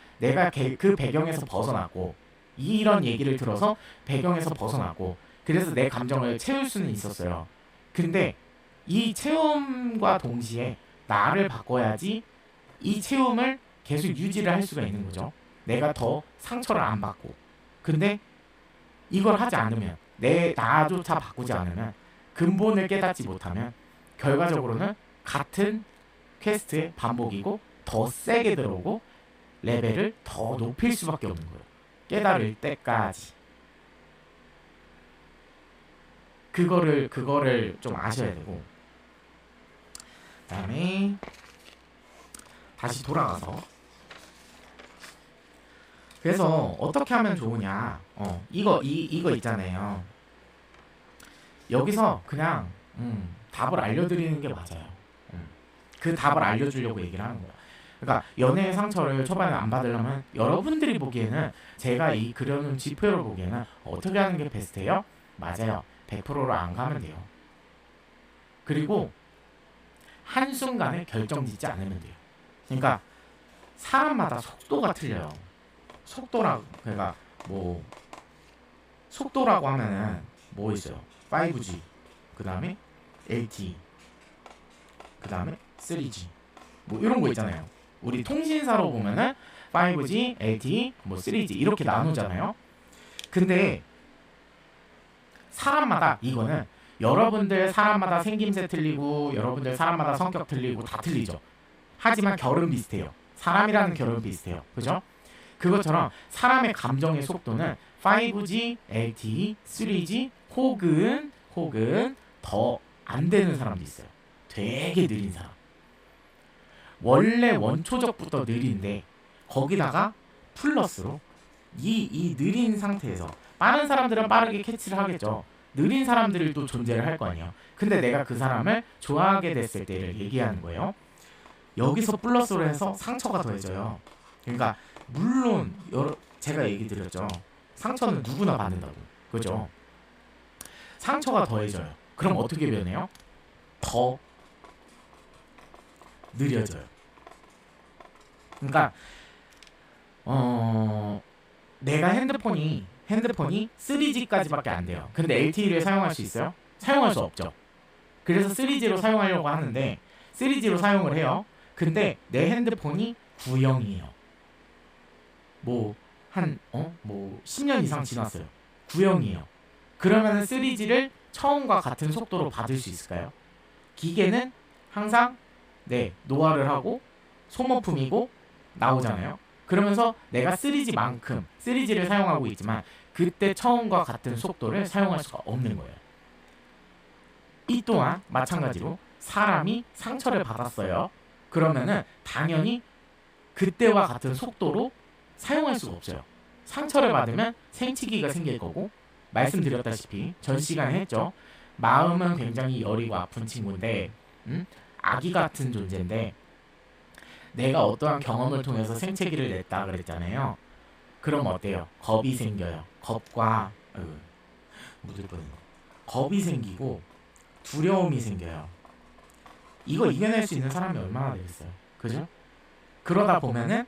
그 배경에서 벗어났고 이런 얘기를 들어서 배경에서 벗어났고 그래서 내 감정을 채울 수는 있었어요. 근데 이 체험과 동시에 나를 바꿔야지 이 체험을 계속 유지를 할 수가 있는 거죠. 내가 더 상처를 안 받고. 근데 이걸 하지 않으면 나조차 바꾸지 않으면 근본을 깨닫지 못하면 결과적으로는 같은 퀘스트의 반복이고 더 세게 들어오고 레벨을 더 높일 수밖에 없는 거예요. 깨달을 때까지. 그거를 좀 아셔야 되고. 그다음에 다시 돌아가서 그래서 어떻게 하면 좋으냐? 이거 있잖아요. 여기서 그냥 답을 알려드리는 게 맞아요. 그 답을 알려주려고 얘기를 하는 거야. 그러니까 연애의 상처를 초반에 안 받으려면 여러분들이 보기에는 제가 이 그려놓은 지표를 보기에는 어떻게 하는 게 베스트예요? 맞아요. 100%로 안 가면 돼요. 그리고 한순간에 결정짓지 않으면 돼요. 그러니까 사람마다 속도가 틀려요. 그러니까 뭐 속도라고 하면은 뭐 있어요? 5G, 그 다음에 LTE, 그 다음에 3G, 뭐 이런 거 있잖아요. 우리 통신사로 보면은 5G, LTE, 뭐 3G 이렇게 나누잖아요. 근데 사람마다 이거는 여러분들 사람마다 생김새 틀리고 여러분들 사람마다 성격 틀리고 다 틀리죠. 하지만 결은 비슷해요. 사람이라는 결은 비슷해요. 그죠? 그것처럼 사람의 감정의 속도는 5G, LTE, 3G 혹은 더 안 되는 사람도 있어요. 되게 느린 사람. 원래 원초적부터 느린데 거기다가 플러스로 이 느린 상태에서 빠른 사람들은 빠르게 캐치를 하겠죠. 느린 사람들이 또 존재를 할 거 아니에요. 근데 내가 그 사람을 좋아하게 됐을 때를 얘기하는 거예요. 여기서 플러스로 해서 상처가 더해져요. 그러니까 물론 제가 얘기 드렸죠. 상처는 누구나 받는다고. 그죠? 상처가 더해져요. 그럼 어떻게 변해요? 더 느려져요. 그러니까 내가 핸드폰이 3G까지밖에 안 돼요. 근데 LTE를 사용할 수 있어요? 사용할 수 없죠. 그래서 3G로 사용하려고 하는데 3G로 사용을 해요. 근데 내 핸드폰이 구형이에요. 뭐 10년 이상 지났어요. 구형이에요. 그러면 3G를 처음과 같은 속도로 받을 수 있을까요? 기계는 항상 노화를 하고 소모품이고 나오잖아요. 그러면서 내가 3G를 사용하고 있지만 그때 처음과 같은 속도를 사용할 수가 없는 거예요. 이 또한 마찬가지로 사람이 상처를 받았어요. 그러면은 당연히 그때와 같은 속도로 사용할 수가 없어요. 상처를 받으면 생치기가 생길 거고 말씀드렸다시피 전 시간에 했죠. 마음은 굉장히 여리고 아픈 친구인데 아기 같은 존재인데 내가 어떠한 경험을 통해서 생채기를 냈다 그랬잖아요. 그럼 어때요? 겁이 생겨요. 겁이 생기고 두려움이 생겨요. 이거 이겨낼 수 있는 사람이 얼마나 되겠어요. 그죠? 그러다 보면은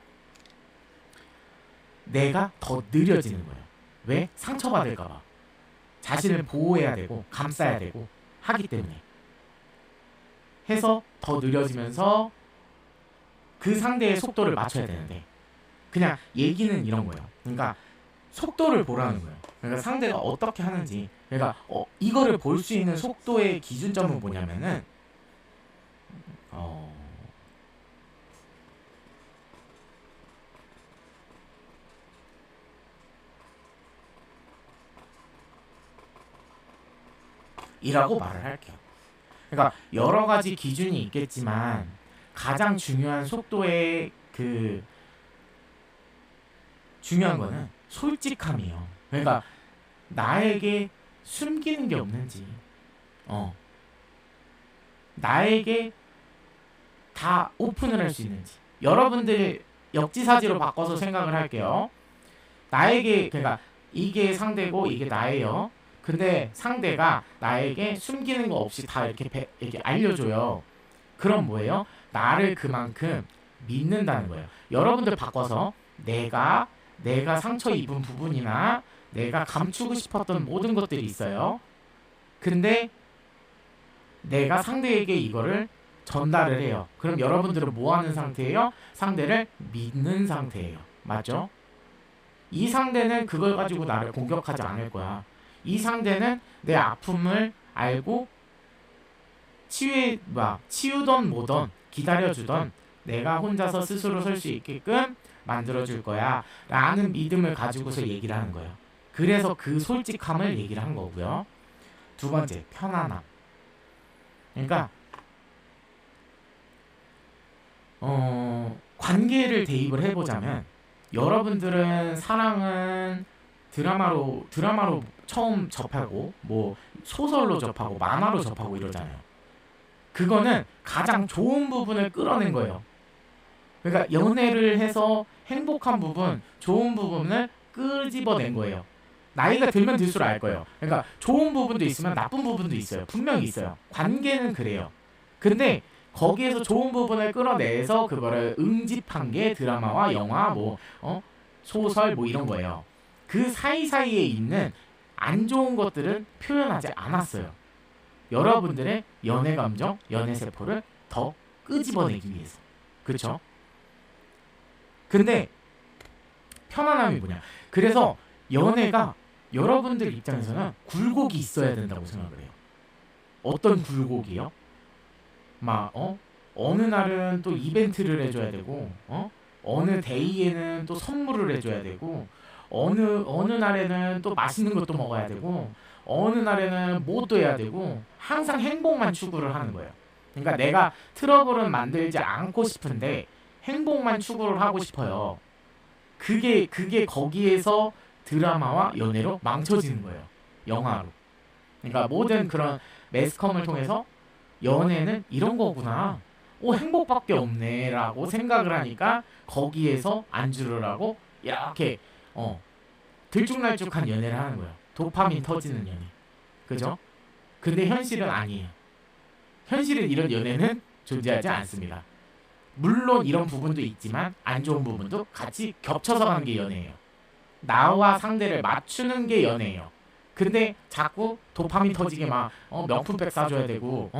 내가 더 느려지는 거예요. 왜? 상처받을까봐. 자신을 보호해야 되고 감싸야 되고 하기 때문에 해서 더 느려지면서 그 상대의 속도를 맞춰야 되는데 그냥 얘기는 이런 거예요. 그러니까 속도를 보라는 거예요. 그러니까 상대가 어떻게 하는지 그러니까 이거를 볼 수 있는 속도의 기준점은 뭐냐면은 이라고 말을 할게요. 그러니까 여러 가지 기준이 있겠지만 가장 중요한 속도의 중요한 거는 솔직함이에요. 그러니까 나에게 숨기는 게 없는지 나에게 다 오픈을 할 수 있는지. 여러분들 역지사지로 바꿔서 생각을 할게요. 나에게, 그러니까 이게 상대고 이게 나예요. 근데 상대가 나에게 숨기는 거 없이 다 이렇게 알려줘요. 그럼 뭐예요? 나를 그만큼 믿는다는 거예요. 여러분들 바꿔서 내가 상처 입은 부분이나 내가 감추고 싶었던 모든 것들이 있어요. 근데 내가 상대에게 이거를 전달을 해요. 그럼 여러분들은 뭐 하는 상태예요? 상대를 믿는 상태예요. 맞죠? 이 상대는 그걸 가지고 나를 공격하지 않을 거야. 이 상대는 내 아픔을 알고 치유던 뭐던 기다려주던 내가 혼자서 스스로 설 수 있게끔 만들어줄 거야 라는 믿음을 가지고서 얘기를 하는 거예요. 그래서 그 솔직함을 얘기를 한 거고요. 두 번째, 편안함. 그러니까 관계를 대입을 해보자면, 여러분들은 사랑은 드라마로 처음 접하고 뭐 소설로 접하고 만화로 접하고 이러잖아요. 그거는 가장 좋은 부분을 끌어낸 거예요. 그러니까 연애를 해서 행복한 부분, 좋은 부분을 끄집어낸 거예요. 나이가 들면 들수록 알 거예요. 그러니까 좋은 부분도 있으면 나쁜 부분도 있어요. 분명히 있어요. 관계는 그래요. 근데 거기에서 좋은 부분을 끌어내서 그거를 응집한 게 드라마와 영화, 소설 이런 거예요. 그 사이사이에 있는 안 좋은 것들은 표현하지 않았어요. 여러분들의 연애 감정, 연애 세포를 더 끄집어내기 위해서. 그렇죠? 근데 편안함이 뭐냐? 그래서 연애가 여러분들 입장에서는 굴곡이 있어야 된다고 생각을 해요. 어떤 굴곡이요? 어느 날은 또 이벤트를 해줘야 되고, 어느 데이에는 또 선물을 해줘야 되고, 어느 날에는 또 맛있는 것도 먹어야 되고, 어느 날에는 뭣도 해야 되고, 항상 행복만 추구를 하는 거예요. 그러니까 내가 트러블은 만들지 않고 싶은데 행복만 추구를 하고 싶어요. 그게 거기에서 드라마와 연애로 망쳐지는 거예요. 영화로. 그러니까 모든 그런 매스컴을 통해서 연애는 이런 거구나. 행복밖에 없네 라고 생각을 하니까 거기에서 안주를 하고 이렇게 들쭉날쭉한 연애를 하는 거예요. 도파민 터지는 연애. 그죠? 근데 현실은 아니에요. 현실은 이런 연애는 존재하지 않습니다. 물론 이런 부분도 있지만 안 좋은 부분도 같이 겹쳐서 가는 게 연애예요. 나와 상대를 맞추는 게 연애예요. 근데 자꾸 도파민 터지게 명품백 사줘야 되고,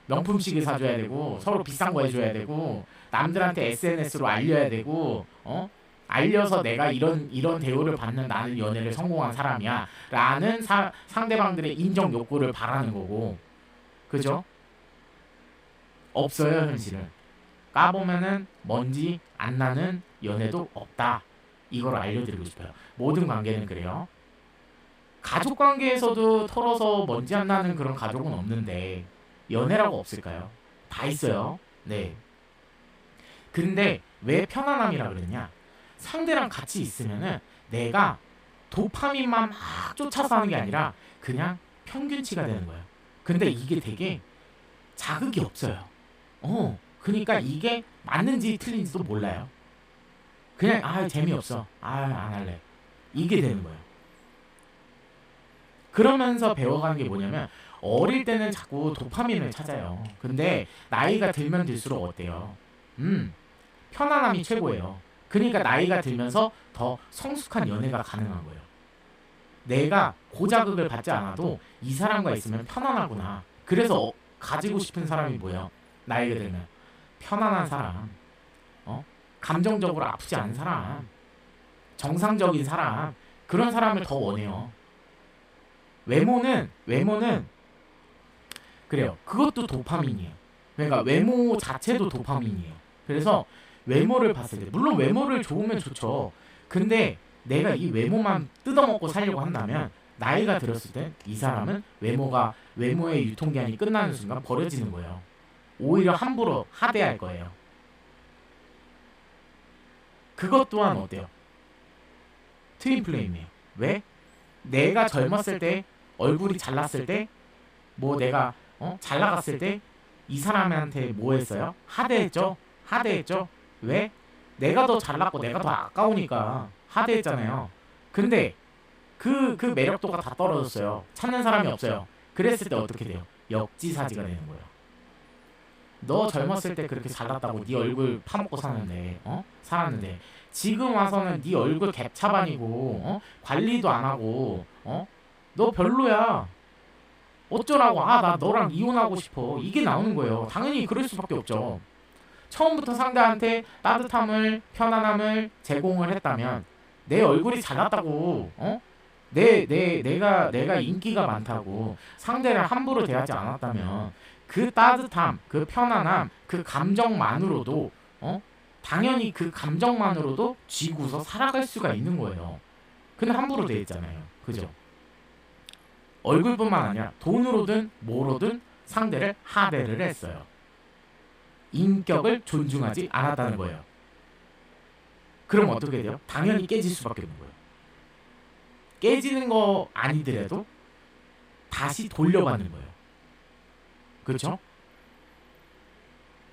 명품 시계 사줘야 되고, 서로 비싼 거 해줘야 되고, 남들한테 SNS로 알려야 되고, 알려서 내가 이런 대우를 받는 나는 연애를 성공한 사람이야 라는 상대방들의 인정 욕구를 바라는 거고. 그죠? 없어요, 현실은. 까보면은 먼지 안 나는 연애도 없다. 이걸 알려드리고 싶어요. 모든 관계는 그래요. 가족 관계에서도 털어서 먼지 안 나는 그런 가족은 없는데 연애라고 없을까요? 다 있어요. 네. 근데 왜 편안함이라 그랬냐? 상대랑 같이 있으면은 내가 도파민만 막 쫓아서 하는 게 아니라 그냥 평균치가 되는 거예요. 근데 이게 되게 자극이 없어요. 그러니까 이게 맞는지 틀린지도 몰라요. 그냥 재미없어. 안 할래. 이게 되는 거예요. 그러면서 배워가는 게 뭐냐면, 어릴 때는 자꾸 도파민을 찾아요. 근데 나이가 들면 들수록 어때요? 편안함이 최고예요. 그러니까 나이가 들면서 더 성숙한 연애가 가능한 거예요. 내가 고자극을 받지 않아도 이 사람과 있으면 편안하구나. 그래서 가지고 싶은 사람이 뭐예요? 나이가 들면 편안한 사람, 감정적으로 아프지 않은 사람, 정상적인 사람, 그런 사람을 더 원해요. 외모는 그래요. 그것도 도파민이에요. 그러니까 외모 자체도 도파민이에요. 그래서 외모를 봤을 때, 물론 외모를 좋으면 좋죠. 근데 내가 이 외모만 뜯어먹고 살려고 한다면 나이가 들었을 때 이 사람은 외모의 유통기한이 끝나는 순간 버려지는 거예요. 오히려 함부로 하대할 거예요. 그것 또한 어때요? 트윈 플레임이에요. 왜? 내가 젊었을 때 얼굴이 잘났을 때 뭐 내가 잘 나갔을 때 이 사람한테 뭐 했어요? 하대했죠? 하대했죠? 왜? 내가 더 잘났고 내가 더 아까우니까 하대했잖아요. 근데 그 매력도가 다 떨어졌어요. 찾는 사람이 없어요. 그랬을 때 어떻게 돼요? 역지사지가 되는 거예요. 너 젊었을 때 그렇게 잘났다고 네 얼굴 파먹고 사는데 살았는데 지금 와서는 네 얼굴 갭차반이고 관리도 안 하고 너 별로야. 어쩌라고. 아, 나 너랑 이혼하고 싶어. 이게 나오는 거예요. 당연히 그럴 수밖에 없죠. 처음부터 상대한테 따뜻함을 편안함을 제공을 했다면 내 얼굴이 잘났다고 내가 인기가 많다고 상대를 함부로 대하지 않았다면 그 따뜻함, 그 편안함, 그 감정만으로도 당연히 그 감정만으로도 쥐고서 살아갈 수가 있는 거예요. 근데 함부로 대했잖아요. 그죠? 얼굴뿐만 아니라 돈으로든 뭐로든 상대를 하대를 했어요. 인격을 존중하지 않았다는 거예요. 그럼 어떻게 돼요? 당연히 깨질 수밖에 없는 거예요. 깨지는 거 아니더라도 다시 돌려받는 거예요. 그렇죠?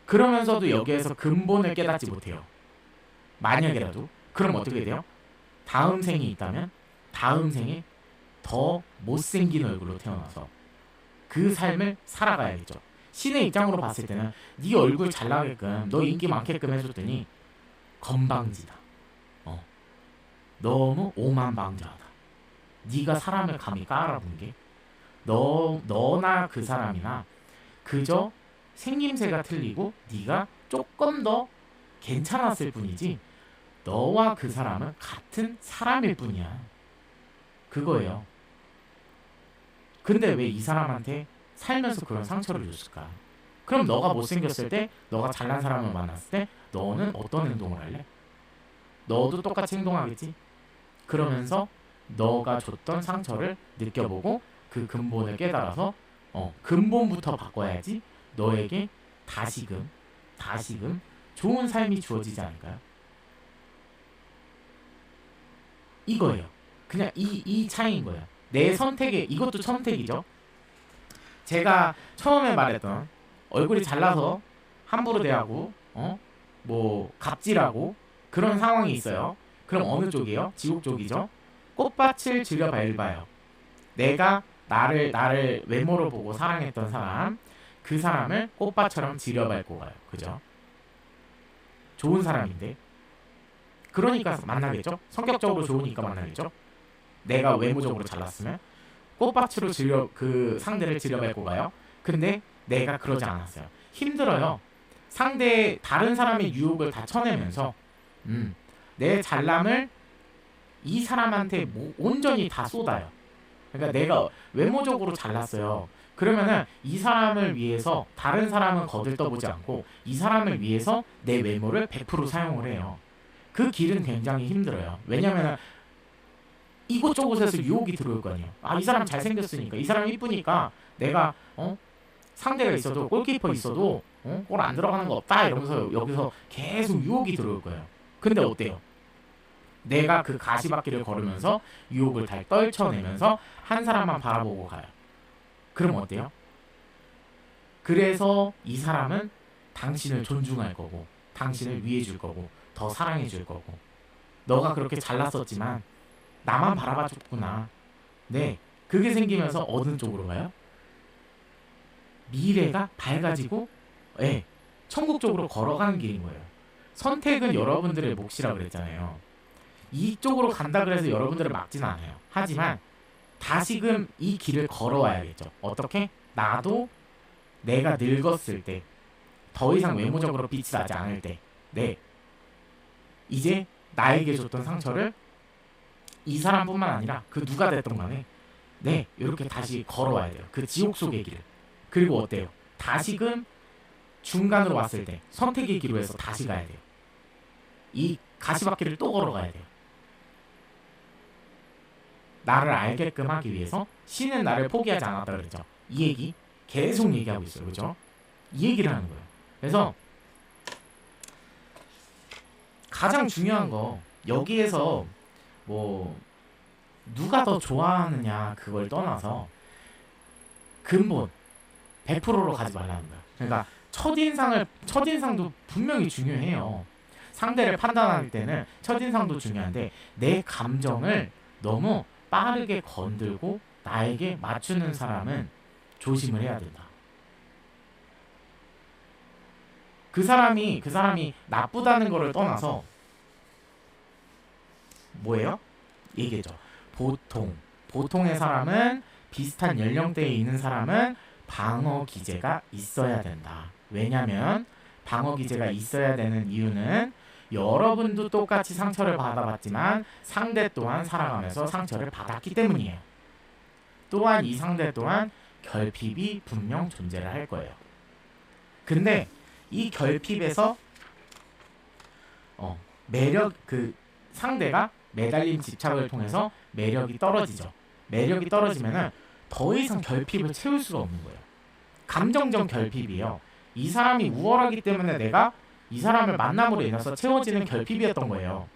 그러면서도 여기에서 근본을 깨닫지 못해요. 만약이라도 그럼 어떻게 돼요? 다음 생이 있다면 다음 생에 더 못생긴 얼굴로 태어나서 그 삶을 살아가야겠죠. 신의 입장으로 봤을 때는 네 얼굴 잘 나게끔 너 인기 많게끔 해줬더니 건방지다. 너무 오만방자하다. 네가 사람을 감히 깔아본 게 너나 그 사람이나 그저 생김새가 틀리고 네가 조금 더 괜찮았을 뿐이지 너와 그 사람은 같은 사람일 뿐이야. 그거예요. 근데 왜 이 사람한테 살면서 그런 상처를 줬을까? 그럼 너가 못생겼을 때 너가 잘난 사람을 만났을 때 너는 어떤 행동을 할래? 너도 똑같이 행동하겠지? 그러면서 너가 줬던 상처를 느껴보고 그 근본을 깨달아서 근본부터 바꿔야지 너에게 다시금 좋은 삶이 주어지지 않을까요? 이거예요. 그냥 이 차이인 거예요. 내 선택에 이것도 선택이죠. 제가 처음에 말했던 얼굴이 잘나서 함부로 대하고 뭐 갑질하고 그런 상황이 있어요. 그럼 어느 쪽이에요? 지옥 쪽이죠. 꽃밭을 즐겨봐요. 내가 나를 외모로 보고 사랑했던 사람, 그 사람을 꽃밭처럼 지려밟고 가요. 그죠? 좋은 사람인데. 그러니까 만나겠죠? 성격적으로 좋으니까 만나겠죠? 내가 외모적으로 잘났으면 꽃밭으로 그 상대를 지려밟고 가요. 근데 내가 그러지 않았어요. 힘들어요. 다른 사람의 유혹을 다 쳐내면서 내 잘남을 이 사람한테 온전히 다 쏟아요. 그러니까 내가 외모적으로 잘났어요. 그러면은 이 사람을 위해서 다른 사람은 거들떠보지 않고 이 사람을 위해서 내 외모를 100% 사용을 해요. 그 길은 굉장히 힘들어요. 왜냐면은 이곳저곳에서 유혹이 들어올 거 아니에요. 아, 이 사람 잘생겼으니까, 이 사람 이쁘니까 내가 상대가 있어도 골키퍼 있어도 골 안 들어가는 거 없다 이러면서 여기서 계속 유혹이 들어올 거예요. 근데 어때요? 내가 그 가시밭길을 걸으면서 유혹을 다 떨쳐내면서 한 사람만 바라보고 가요. 그럼 어때요? 그래서 이 사람은 당신을 존중할 거고 당신을 위해줄 거고 더 사랑해줄 거고 너가 그렇게 잘났었지만 나만 바라봐줬구나. 네, 그게 생기면서 어느 쪽으로 가요? 미래가 밝아지고 천국 쪽으로 걸어가는 길인 거예요. 선택은 여러분들의 몫이라고 그랬잖아요. 이쪽으로 간다 그래서 여러분들을 막지는 않아요. 하지만 다시금 이 길을 걸어와야겠죠. 어떻게? 나도 내가 늙었을 때 더 이상 외모적으로 빛이 나지 않을 때 이제 나에게 줬던 상처를 이 사람뿐만 아니라 그 누가 됐던 간에 이렇게 다시 걸어와야 돼요. 그 지옥 속의 길을. 그리고 어때요? 다시금 중간으로 왔을 때 선택의 기로에서 다시 가야 돼요. 이 가시밭길을 또 걸어가야 돼요. 나를 알게끔 하기 위해서 신은 나를 포기하지 않았다 그랬죠. 이 얘기 계속 얘기하고 있어요. 그죠? 이 얘기를 하는 거예요. 그래서 가장 중요한 거 여기에서 뭐 누가 더 좋아하느냐 그걸 떠나서 근본 100%로 가지 말라는 거야. 그러니까 첫인상도 분명히 중요해요. 상대를 판단할 때는 첫인상도 중요한데 내 감정을 너무 빠르게 건들고 나에게 맞추는 사람은 조심을 해야 된다. 그 사람이 나쁘다는 거를 떠나서 뭐예요? 얘기죠. 보통의 사람은 비슷한 연령대에 있는 사람은 방어 기제가 있어야 된다. 왜냐면 방어 기제가 있어야 되는 이유는 여러분도 똑같이 상처를 받아봤지만 상대 또한 살아가면서 상처를 받았기 때문이에요. 또한 이 상대 또한 결핍이 분명 존재를 할 거예요. 근데 이 결핍에서 매력 상대가 매달림 집착을 통해서 매력이 떨어지죠. 매력이 떨어지면은 더 이상 결핍을 채울 수가 없는 거예요. 감정적 결핍이에요. 이 사람이 우월하기 때문에 내가 이 사람을 만남으로 인해서 채워지는 결핍이었던 거예요.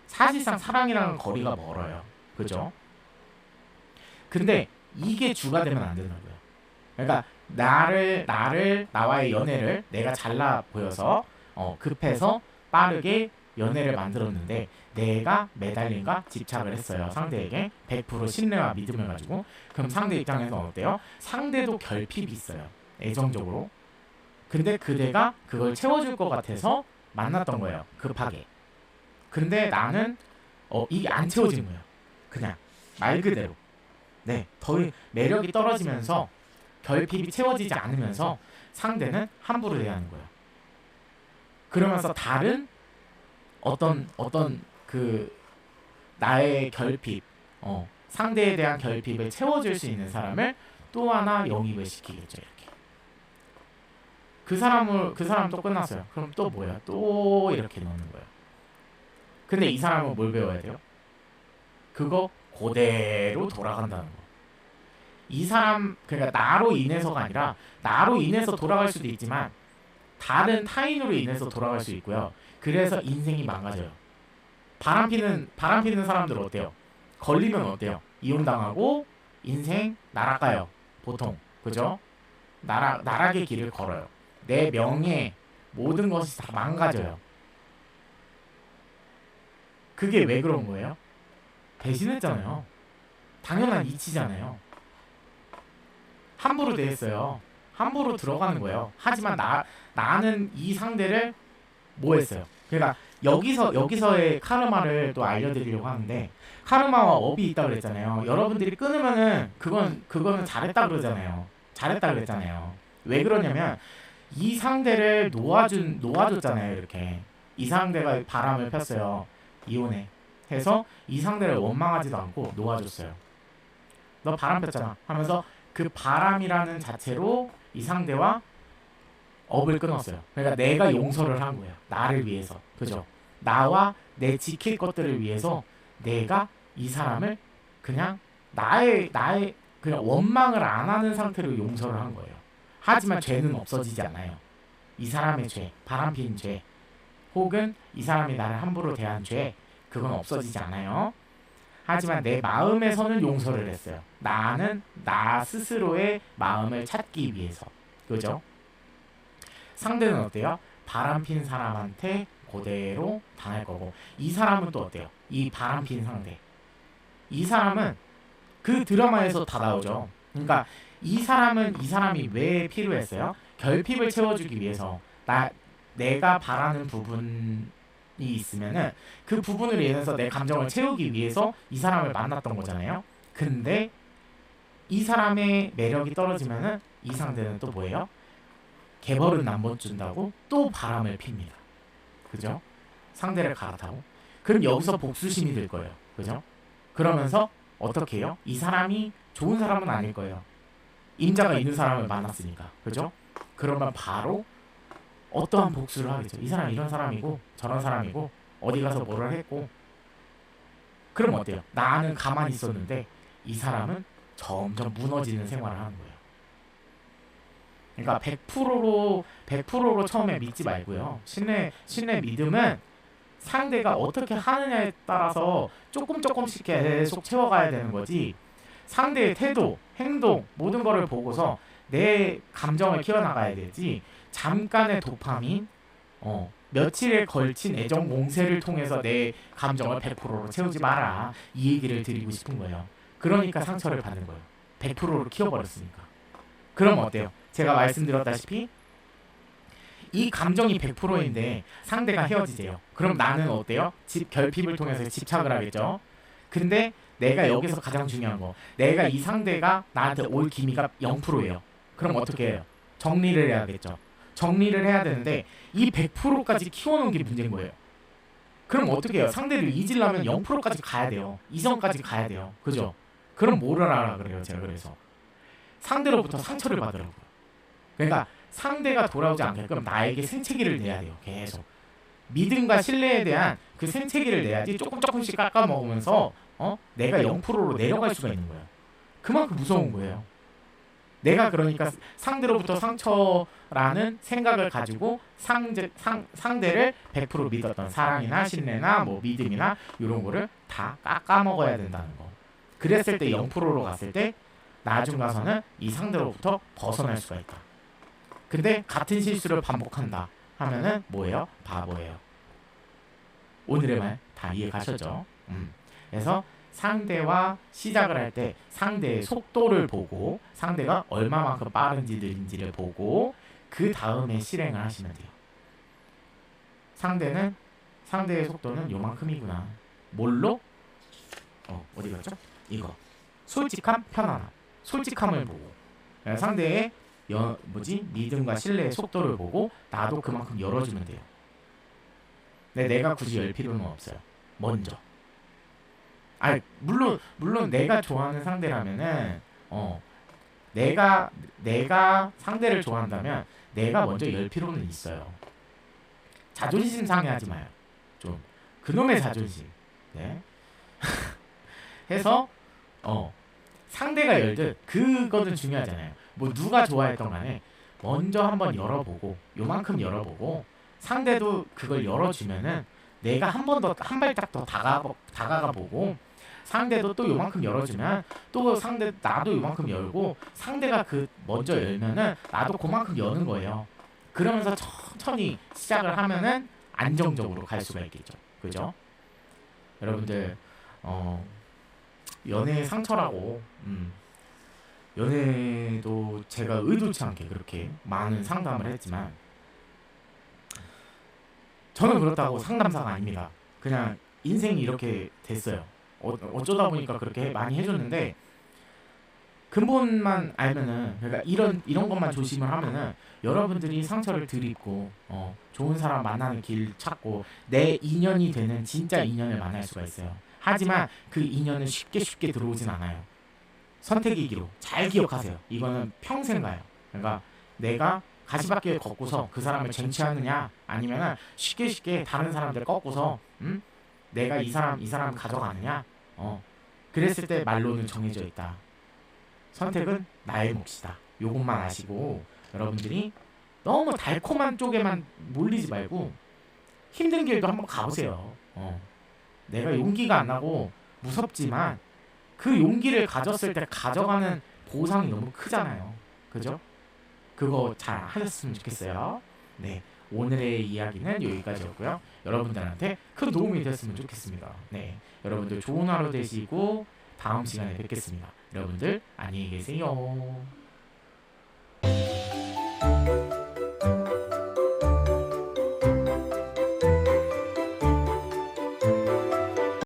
사실상 사랑이랑은 거리가 멀어요. 그죠? 근데 이게 주가 되면 안 된다고요. 그러니까 나와의 연애를 내가 잘나 보여서 급해서 빠르게 연애를 만들었는데 내가 매달림과 집착을 했어요. 상대에게 100% 신뢰와 믿음을 가지고. 그럼 상대 입장에서 어때요? 상대도 결핍이 있어요. 애정적으로. 근데 그대가 그걸 채워줄 것 같아서 만났던 거예요. 급하게. 근데 나는 이게 안 채워진 거예요. 그냥 말 그대로. 네, 더 매력이 떨어지면서 결핍이 채워지지 않으면서 상대는 함부로 대하는 거예요. 그러면서 다른 어떤 나의 결핍, 상대에 대한 결핍을 채워줄 수 있는 사람을 또 하나 영입을 시키겠죠. 이렇게. 그 사람 또 끝났어요. 그럼 또 뭐야? 또 이렇게 넣는 거예요. 근데 이 사람은 뭘 배워야 돼요? 그거 그대로 돌아간다는 거. 이 사람, 그러니까 나로 인해서가 아니라 나로 인해서 돌아갈 수도 있지만 다른 타인으로 인해서 돌아갈 수 있고요. 그래서 인생이 망가져요. 바람피는 사람들 어때요? 걸리면 어때요? 이혼당하고 인생 날아가요. 보통. 그죠? 나락의 길을 걸어요. 내 명예, 모든 것이 다 망가져요. 그게 왜 그런 거예요? 배신했잖아요. 당연한 이치잖아요. 함부로 대했어요. 함부로 들어가는 거예요. 하지만 나는 이 상대를 뭐 했어요? 그러니까 여기서의 카르마를 또 알려드리려고 하는데, 카르마와 업이 있다 그랬잖아요. 여러분들이 끊으면은 그거는 잘했다 그랬잖아요. 왜 그러냐면 이 상대를 놓아줬잖아요. 이렇게 이 상대가 바람을 폈어요. 이혼해 해서 이 상대를 원망하지도 않고 놓아줬어요. 너 바람 폈잖아 하면서 그 바람이라는 자체로 이 상대와 업을 끊었어요. 그러니까 내가 용서를 한 거예요. 나를 위해서. 그죠? 나와 내 지킬 것들을 위해서 내가 이 사람을 그냥 나의 그냥 원망을 안 하는 상태로 용서를 한 거예요. 하지만 죄는 없어지지 않아요. 이 사람의 죄, 바람핀 죄, 혹은 이 사람이 나를 함부로 대한 죄, 그건 없어지지 않아요. 하지만 내 마음에서는 용서를 했어요. 나는 나 스스로의 마음을 찾기 위해서. 그죠? 상대는 어때요? 바람핀 사람한테 그대로 당할 거고, 이 사람은 또 어때요? 이 바람핀 상대, 이 사람은 그 드라마에서 다 나오죠. 그러니까 이 사람이 왜 필요했어요? 결핍을 채워주기 위해서. 내가 바라는 부분이 있으면은 그 부분을 인해서 내 감정을 채우기 위해서 이 사람을 만났던 거잖아요. 근데 이 사람의 매력이 떨어지면은 이 상대는 또 뭐예요? 개벌은 남못 준다고 또 바람을 핍니다. 그죠? 상대를 갈아타고. 그럼 여기서 복수심이 들 거예요. 그죠? 그러면서 어떻게 해요? 이 사람이 좋은 사람은 아닐 거예요. 임자가 있는 사람을 만났으니까. 그죠? 그러면 바로 어떠한 복수를 하겠죠. 이 사람 이런 사람이고 저런 사람이고 어디 가서 뭐를 했고. 그럼 어때요? 나는 가만히 있었는데 이 사람은 점점 무너지는 생활을 하는 거예요. 그러니까 100%로 처음에 믿지 말고요. 신의 믿음은 상대가 어떻게 하느냐에 따라서 조금씩 계속 채워가야 되는 거지. 상대의 태도, 행동 모든 거를 보고서 내 감정을 키워나가야 되지. 잠깐의 도파민, 며칠에 걸친 애정 공세를 통해서 내 감정을 100%로 채우지 마라. 이 얘기를 드리고 싶은 거예요. 그러니까 상처를 받는 거예요. 100%로 키워버렸으니까. 그럼 어때요? 제가 말씀드렸다시피 이 감정이 100%인데 상대가 헤어지세요. 그럼 나는 어때요? 결핍을 통해서 집착을 하겠죠. 근데 내가 여기서 가장 중요한 거, 내가 이 상대가 나한테 올 기미가 0%예요. 그럼 어떻게 해요? 정리를 해야겠죠. 정리를 해야 되는데 이 100%까지 키워놓은 게 문제인 거예요. 그럼 어떻게 해요? 상대를 잊으려면 0%까지 가야 돼요. 이성까지 가야 돼요. 그죠? 그럼 뭐를 하라 그래요? 제가 그래서 상대로부터 상처를 받으라고요. 그러니까 상대가 돌아오지 않게끔 나에게 생채기를 내야 돼요. 계속 믿음과 신뢰에 대한 그 생채기를 내야지. 조금씩 깎아 먹으면서 내가 0%로 내려갈 수가 있는 거예요. 그만큼 무서운 거예요. 내가 그러니까 상대로부터 상처라는 생각을 가지고 상대를 100% 믿었던 사랑이나 신뢰나 뭐 믿음이나 이런 거를 다 깎아 먹어야 된다는 거. 그랬을 때 0%로 갔을 때 나중 가서는 이 상대로부터 벗어날 수가 있다. 근데 같은 실수를 반복한다 하면은 뭐예요? 바보예요. 오늘의 말 다 이해 가셨죠? 그래서 상대와 시작을 할 때 상대의 속도를 보고 상대가 얼마만큼 빠른지 느린지를 보고 그 다음에 실행을 하시면 돼요. 상대의 속도는 요만큼이구나. 뭘로? 어디 갔죠? 이거. 솔직함, 편안함. 솔직함을 보고 상대의 믿음과 신뢰의 속도를 보고 나도 그만큼 열어주면 돼요. 근데 내가 굳이 열 필요는 없어요. 먼저. 물론 내가 좋아하는 상대라면은 내가 상대를 좋아한다면 내가 먼저 열 필요는 있어요. 자존심 상해하지 마요. 좀 그놈의 자존심. 네. 해서 상대가 열듯 그거는 중요하잖아요. 뭐 누가 좋아했던 간에 먼저 한번 열어보고 요만큼 열어보고 상대도 그걸 열어주면은 내가 한 발짝 더 다가가 보고 상대도 또 요만큼 열어주면 또 나도 요만큼 열고 상대가 그 먼저 열면은 나도 그만큼 여는 거예요. 그러면서 천천히 시작을 하면은 안정적으로 갈 수가 있겠죠. 그죠? 여러분들 연애 상처라고 연애도 제가 의도치 않게 그렇게 많은 상담을 했지만 저는 그렇다고 상담사가 아닙니다. 그냥 인생이 이렇게 됐어요. 어쩌다 보니까 그렇게 많이 해줬는데 근본만 알면은 그러니까 이런 것만 조심을 하면은 여러분들이 상처를 덜 입고 좋은 사람 만나는 길 찾고 내 인연이 되는 진짜 인연을 만날 수가 있어요. 하지만 그 인연은 쉽게 들어오진 않아요. 선택이기로 잘 기억하세요. 이거는 평생 가요. 그러니까 내가 가시밭길 걷고서 그 사람을 쟁취하느냐 아니면 쉽게 다른 사람들 꺾고서 내가 이 사람 가져가느냐 그랬을 때 말로는 정해져 있다. 선택은 나의 몫이다. 요것만 아시고 여러분들이 너무 달콤한 쪽에만 몰리지 말고 힘든 길도 한번 가보세요. 내가 용기가 안 나고 무섭지만 그 용기를 가졌을 때 가져가는 보상이 너무 크잖아요. 그죠? 그거 잘 하셨으면 좋겠어요. 네, 오늘의 이야기는 여기까지였고요. 여러분들한테 큰 도움이 됐으면 좋겠습니다. 네, 여러분들 좋은 하루 되시고 다음 시간에 뵙겠습니다. 여러분들 안녕히 계세요.